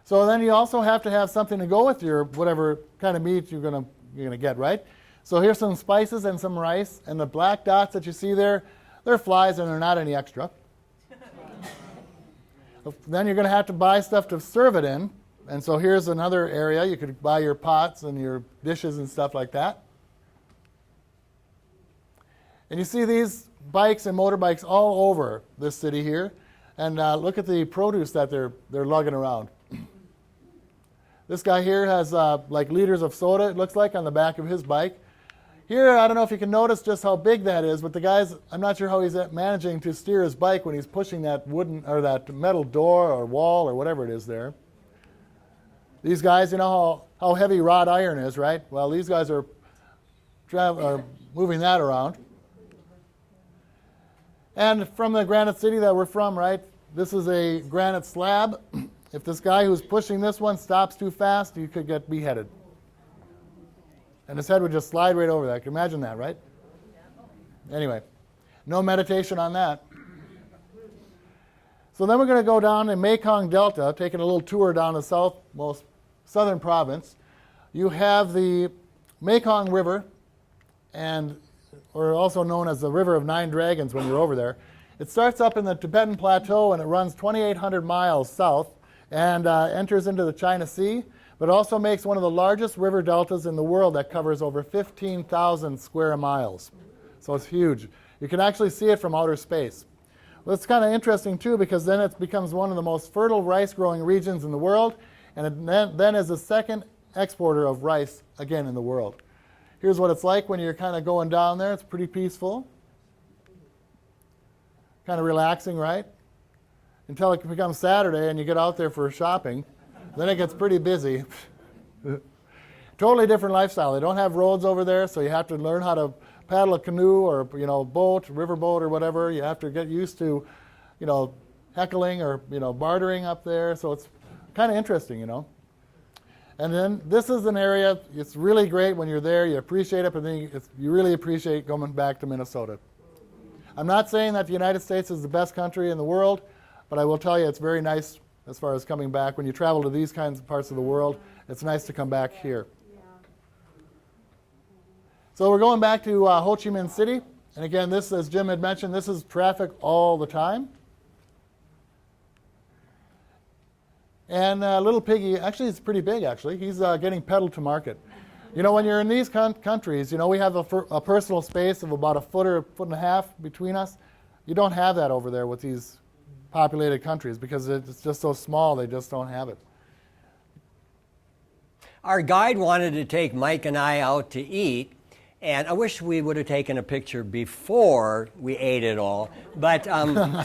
So then you also have to have something to go with your whatever kind of meat you're gonna get, right? So here's some spices and some rice, and the black dots that you see there, they're flies and they're not any extra. Then you're gonna have to buy stuff to serve it in, and so here's another area. You could buy your pots and your dishes and stuff like that. And you see these bikes and motorbikes all over this city here, and look at the produce that they're lugging around. This guy here has like liters of soda, it looks like, on the back of his bike. Here, I don't know if you can notice just how big that is, but the guy's, I'm not sure how he's managing to steer his bike when he's pushing that wooden or that metal door or wall or whatever it is there. These guys, you know how heavy wrought iron is, right? Well, these guys are moving that around. And from the granite city that we're from, right, this is a granite slab. If this guy who's pushing this one stops too fast, you could get beheaded. And his head would just slide right over that. Can you imagine that, right? Anyway, no meditation on that. So then we're going to go down the Mekong Delta, taking a little tour down the southmost southern province. You have the Mekong River, or also known as the River of Nine Dragons when you're over there. It starts up in the Tibetan Plateau, and it runs 2,800 miles south and enters into the China Sea, but also makes one of the largest river deltas in the world that covers over 15,000 square miles. So it's huge. You can actually see it from outer space. Well, it's kind of interesting too, because then it becomes one of the most fertile rice-growing regions in the world, and it then is the second exporter of rice again in the world. Here's what it's like when you're kind of going down there. It's pretty peaceful, kind of relaxing, right? Until it becomes Saturday and you get out there for shopping. Then it gets pretty busy. Totally different lifestyle. They don't have roads over there, so you have to learn how to paddle a canoe or boat, river boat or whatever. You have to get used to heckling or bartering up there. So it's kind of interesting, And then this is an area, it's really great when you're there. You appreciate it, but then you really appreciate going back to Minnesota. I'm not saying that the United States is the best country in the world, but I will tell you it's very nice as far as coming back. When you travel to these kinds of parts of the world, it's nice to come back here. So we're going back to Ho Chi Minh City. And again, this, as Jim had mentioned, this is traffic all the time. And little piggy, actually it's pretty big actually. He's getting pedaled to market. When you're in these countries, we have a personal space of about a foot or a foot and a half between us. You don't have that over there with these populated countries because it's just so small, they just don't have it. Our guide wanted to take Mike and I out to eat, and I wish we would have taken a picture before we ate it all. But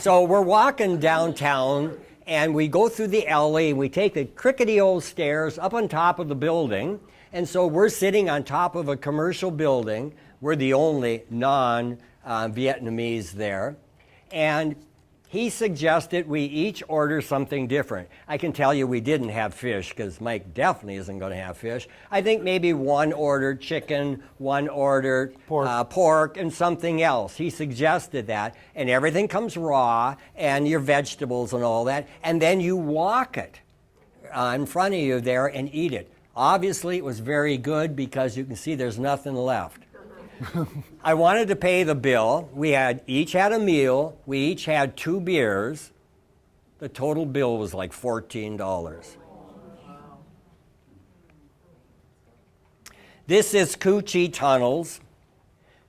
so we're walking downtown, and we go through the alley, and we take the crickety old stairs up on top of the building. And so we're sitting on top of a commercial building. We're the only non-Vietnamese there. And he suggested we each order something different. I can tell you we didn't have fish because Mike definitely isn't going to have fish. I think maybe one ordered chicken, one ordered pork, and something else. He suggested that. And everything comes raw, and your vegetables and all that. And then you walk it in front of you there and eat it. Obviously, it was very good because you can see there's nothing left. I wanted to pay the bill. We each had a meal. We each had 2 beers. The total bill was like $14. This is Cu Chi Tunnels.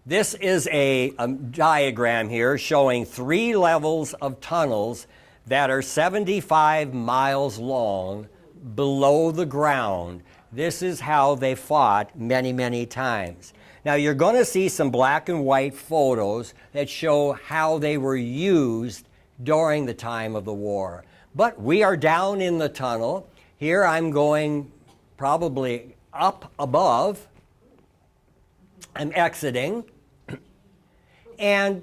This is a diagram here showing 3 levels of tunnels that are 75 miles long below the ground. This is how they fought many, many times. Now you're going to see some black and white photos that show how they were used during the time of the war. But we are down in the tunnel. Here I'm going probably up above. I'm exiting. And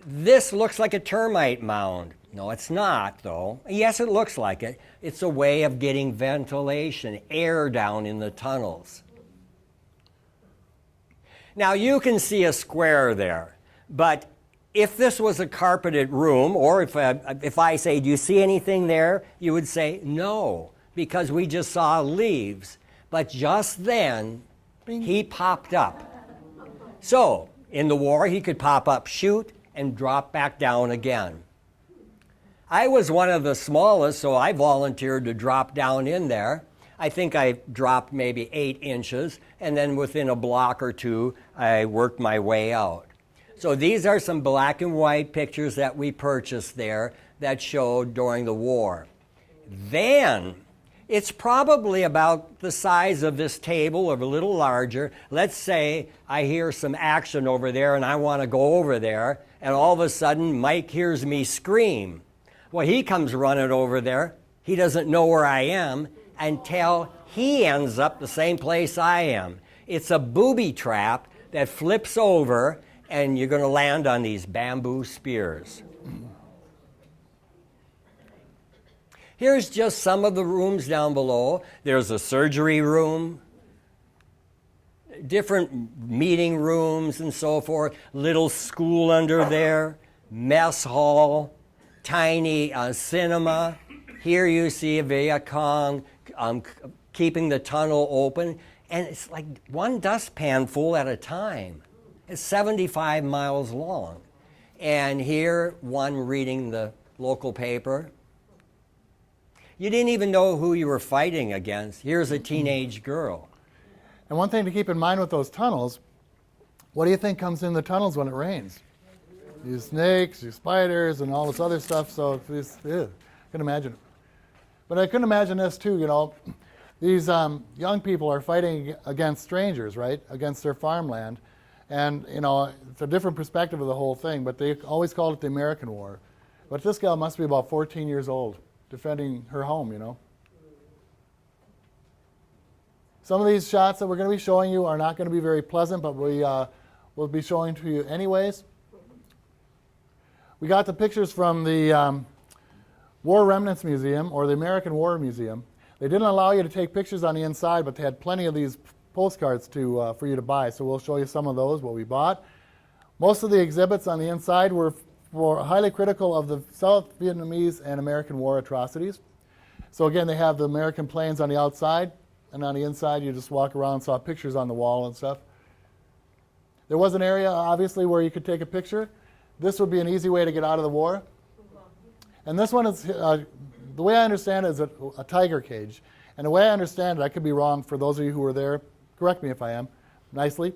this looks like a termite mound. No, it's not, though. Yes, it looks like it. It's a way of getting ventilation, air down in the tunnels. Now, you can see a square there, but if this was a carpeted room, or if I say, do you see anything there? You would say, no, because we just saw leaves. But just then, he popped up. So, in the war, he could pop up, shoot, and drop back down again. I was one of the smallest, so I volunteered to drop down in there. I think I dropped maybe 8 inches, and then within a block or 2, I worked my way out. So these are some black and white pictures that we purchased there that showed during the war. Then, it's probably about the size of this table or a little larger. Let's say I hear some action over there and I want to go over there, and all of a sudden Mike hears me scream. Well, he comes running over there. He doesn't know where I am until he ends up the same place I am. It's a booby trap that flips over, and you're going to land on these bamboo spears. Here's just some of the rooms down below. There's a surgery room, different meeting rooms and so forth, little school under there, mess hall, tiny cinema. Here you see a Viet Cong keeping the tunnel open, and it's like one dustpan full at a time. It's 75 miles long. And here, one reading the local paper. You didn't even know who you were fighting against. Here's a teenage girl. And one thing to keep in mind with those tunnels, what do you think comes in the tunnels when it rains? These snakes, these spiders, and all this other stuff, so it's, I can imagine it. But I couldn't imagine this too, you know. These young people are fighting against strangers, right? Against their farmland. And, you know, it's a different perspective of the whole thing, but they always called it the American War. But this gal must be about 14 years old, defending her home, you know. Some of these shots that we're going to be showing you are not going to be very pleasant, but we'll be showing to you anyways. We got the pictures from the War Remnants Museum, or the American War Museum. They didn't allow you to take pictures on the inside, but they had plenty of these postcards for you to buy. So we'll show you some of those, what we bought. Most of the exhibits on the inside were highly critical of the South Vietnamese and American war atrocities. So again, they have the American planes on the outside, and on the inside you just walk around and saw pictures on the wall and stuff. There was an area, obviously, where you could take a picture. This would be an easy way to get out of the war. And this one is, the way I understand it, is a tiger cage. And the way I understand it, I could be wrong for those of you who were there, correct me if I am, nicely.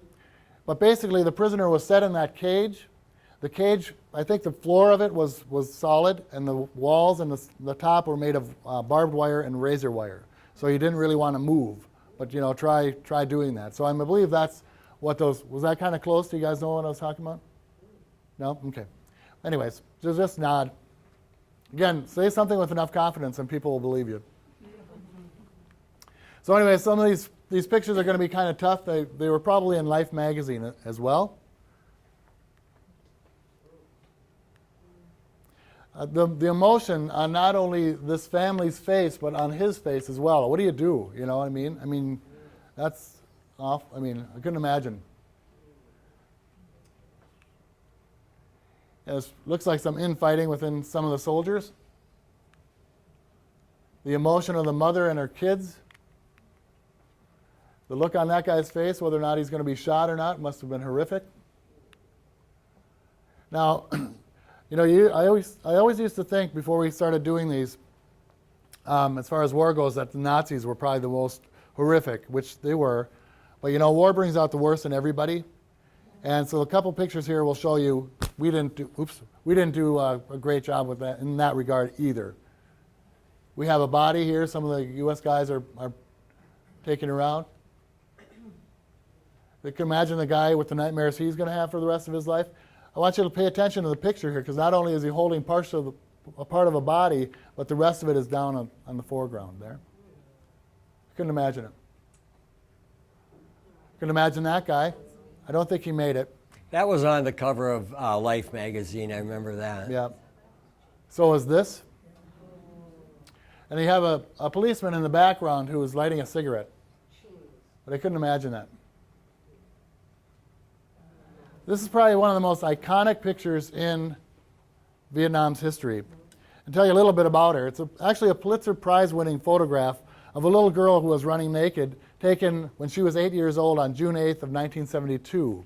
But basically, the prisoner was set in that cage. The cage, I think the floor of it was solid, and the walls and the top were made of barbed wire and razor wire. So you didn't really want to move, but you know, try doing that. So I believe that's what those, was that kind of close? Do you guys know what I was talking about? No? Okay. Anyways, just nod. Again, say something with enough confidence and people will believe you. So anyway, some of these these pictures are going to be kind of tough. They were probably in Life magazine as well. The emotion on not only this family's face, but on his face as well. What do you do? You know what I mean? I mean, that's off. I mean, I couldn't imagine. It looks like some infighting within some of the soldiers. The emotion of the mother and her kids. The look on that guy's face, whether or not he's going to be shot or not, must have been horrific. Now, you know, I always used to think before we started doing these, as far as war goes, that the Nazis were probably the most horrific, which they were. But you know, war brings out the worst in everybody. And so a couple pictures here will show you we didn't do a great job with that in that regard either. We have a body here. Some of the U.S. guys are taking around. You can imagine the guy with the nightmares he's going to have for the rest of his life. I want you to pay attention to the picture here, because not only is he holding a part of a body, but the rest of it is down on the foreground there. Couldn't imagine it. Couldn't imagine that guy. I don't think he made it. That was on the cover of Life magazine. I remember that. Yeah. So is this. And you have a policeman in the background who is lighting a cigarette. But I couldn't imagine that. This is probably one of the most iconic pictures in Vietnam's history. I'll tell you a little bit about her. It's actually a Pulitzer Prize-winning photograph of a little girl who was running naked, taken when she was 8 years old on June 8th of 1972.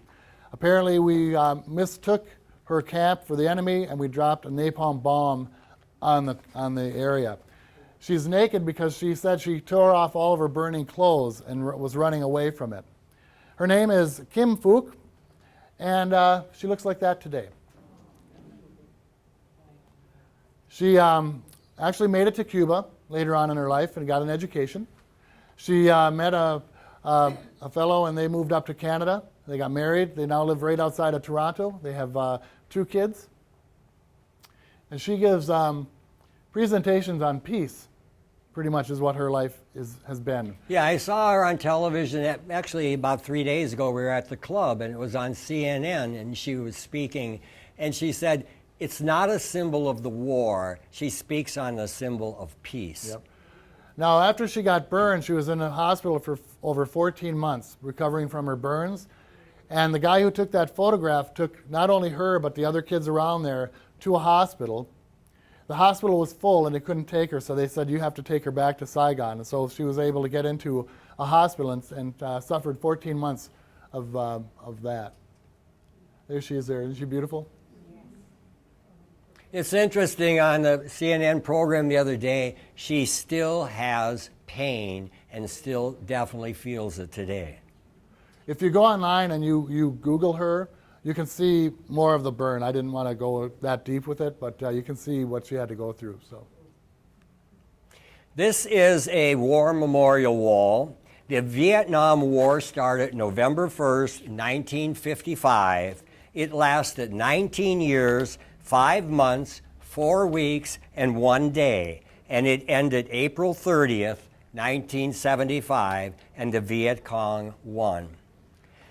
Apparently, we mistook her camp for the enemy, and we dropped a napalm bomb on the area. She's naked because she said she tore off all of her burning clothes and was running away from it. Her name is Kim Phuc, and she looks like that today. She actually made it to Cuba later on in her life and got an education. She met a fellow, and they moved up to Canada. They got married. They now live right outside of Toronto. They have 2 kids. And she gives presentations on peace, pretty much is what her life has been. Yeah, I saw her on television. Actually, about 3 days ago, we were at the club, and it was on CNN, and she was speaking, and she said, it's not a symbol of the war. She speaks on the symbol of peace. Yep. Now, after she got burned, she was in a hospital for over 14 months, recovering from her burns. And the guy who took that photograph took not only her, but the other kids around there to a hospital. The hospital was full, and they couldn't take her, so they said, you have to take her back to Saigon. And so she was able to get into a hospital and suffered 14 months of that. There she is there. Isn't she beautiful? It's interesting, on the CNN program the other day, she still has pain and still definitely feels it today. If you go online and you Google her, you can see more of the burn. I didn't want to go that deep with it, but you can see what she had to go through. So, this is a war memorial wall. The Vietnam War started November 1st, 1955. It lasted 19 years, 5 months, 4 weeks, and 1 day. And it ended April 30th, 1975, and the Viet Cong won.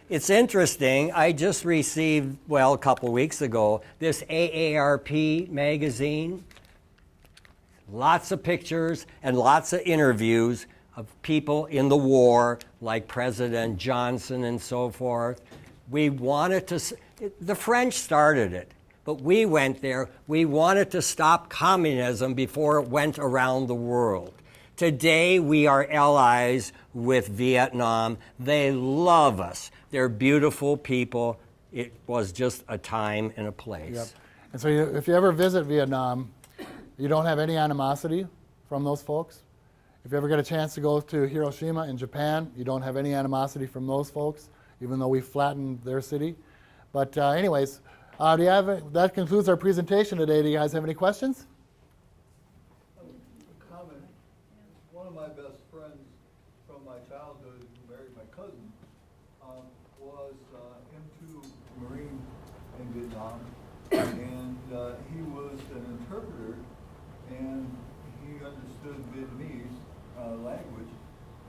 It's interesting, I just received, well, a couple weeks ago, this AARP magazine. Lots of pictures and lots of interviews of people in the war, like President Johnson and so forth. We wanted to, the French started it, but we went there. We wanted to stop communism before it went around the world. Today, we are allies with Vietnam. They love us. They're beautiful people. It was just a time and a place. yep. And so if you ever visit Vietnam, you don't have any animosity from those folks. If you ever get a chance to go to Hiroshima in Japan, you don't have any animosity from those folks, even though we flattened their city. But anyways, that concludes our presentation today. Do you guys have any questions? A comment. One of my best friends from my childhood, who married my cousin, was into Marine in Vietnam, and he was an interpreter, and he understood Vietnamese language,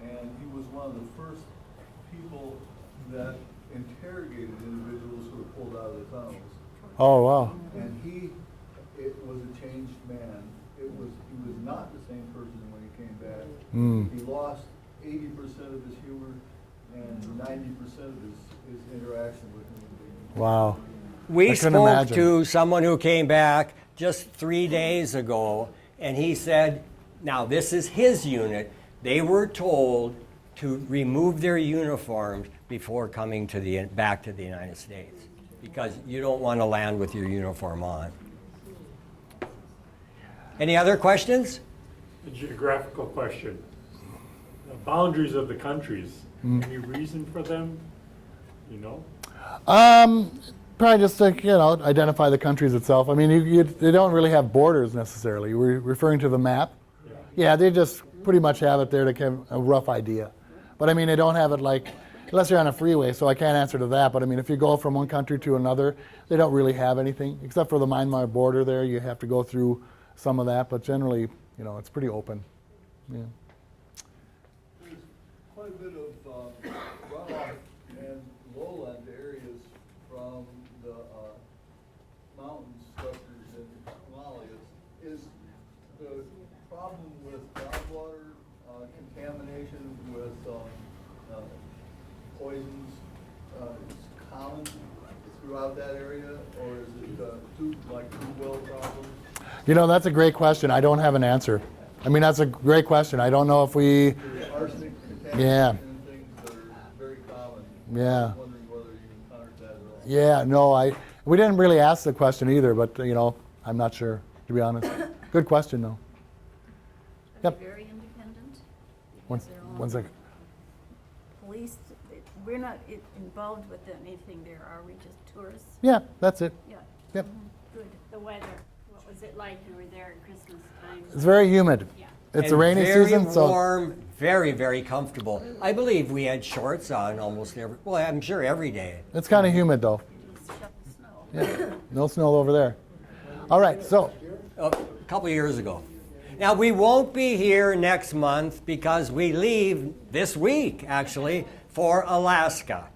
and he was one one of the first people that interrogated individuals who were pulled out of the tunnels. Oh, wow. And it was a changed man. He was not the same person when he came back. Mm. He lost 80% of his humor and 90% of his interaction with human beings. Wow. We I couldn't spoke imagine. to someone who came back just 3 days ago, and he said, now this is his unit, they were told to remove their uniforms before coming to back to the United States, because you don't want to land with your uniform on. Any other questions? A geographical question. The boundaries of the countries, any reason for them? You know? Probably just to, identify the countries itself. I mean, they don't really have borders necessarily. We're referring to the map. Yeah, they just pretty much have it there to give a rough idea. But I mean, they don't have it like, unless you're on a freeway, so I can't answer to that. But I mean, if you go from one country to another, they don't really have anything, except for the Myanmar border there. You have to go through some of that, but generally, it's pretty open. Yeah. There's quite a bit of runoff and lowland areas from the mountain structures in Himalayas. Is the problem with groundwater contamination with poisons common throughout that area, or is it two well problems? That's a great question. I don't have an answer. I mean, that's a great question. I don't know if we. There's arsenic contamination Yeah. and things that are very common. Yeah. I was wondering whether you encountered that at all. Yeah, no, we didn't really ask the question either, but I'm not sure, to be honest. Good question though. Are Yep. they very independent? One, Because they're all one second. Police, we're not involved with anything there, are we? Just tourists? Yeah, that's it. Yeah. Yep. Good. The weather, what was it like? You were there at Christmas time? It's very humid. Yeah. It's a And rainy very season, so warm, very, very comfortable. I believe we had shorts on almost I'm sure every day. it's kind of humid though. Just shut the snow. Yeah, no snow over there. All right, so A couple of years ago. Now, we won't be here next month because we leave this week, actually, for Alaska.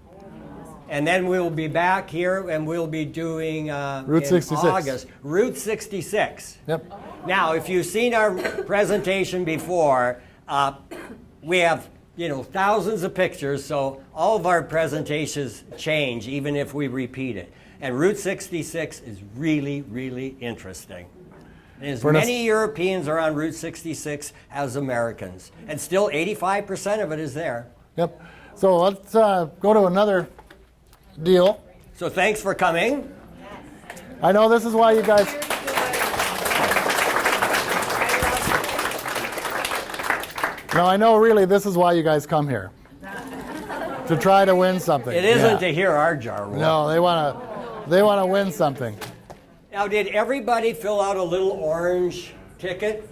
And then we'll be back here and we'll be doing Route in 66. August, Route 66. yep. Now, if you've seen our presentation before, we have thousands of pictures, so all of our presentations change even if we repeat it. And Route 66 is really, really interesting. And as many Europeans are on Route 66 as Americans, and still 85% of it is there. Yep. So let's go to another deal. So thanks for coming. I know this is why you guys. No, I know really this is why you guys come here. To try to win something. It isn't Yeah. to hear our jar roll. No, they want to win something. Now, did everybody fill out a little orange ticket?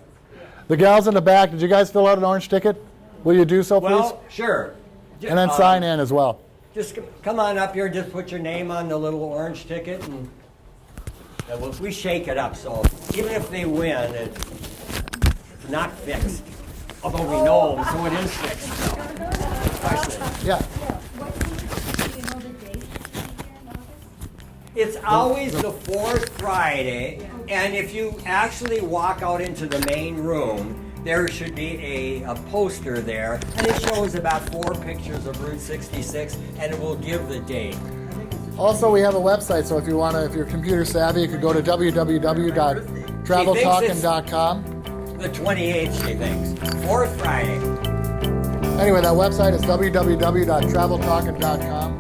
The gals in the back, did you guys fill out an orange ticket? Will you do so, please? Well, sure. And then sign in as well. Just come on up here, just put your name on the little orange ticket, and we shake it up, so even if they win, it's not fixed. Although we know them, so it is fixed. Especially. Yeah. Do you know the date here in August? It's always the fourth Friday, and if you actually walk out into the main room, there should be a poster there, and it shows about 4 pictures of Route 66, and it will give the date. Also, we have a website, so if you're computer savvy, you could go to www.traveltalkin.com. The 28th, she thinks. Fourth Friday. Anyway, that website is www.traveltalkin.com.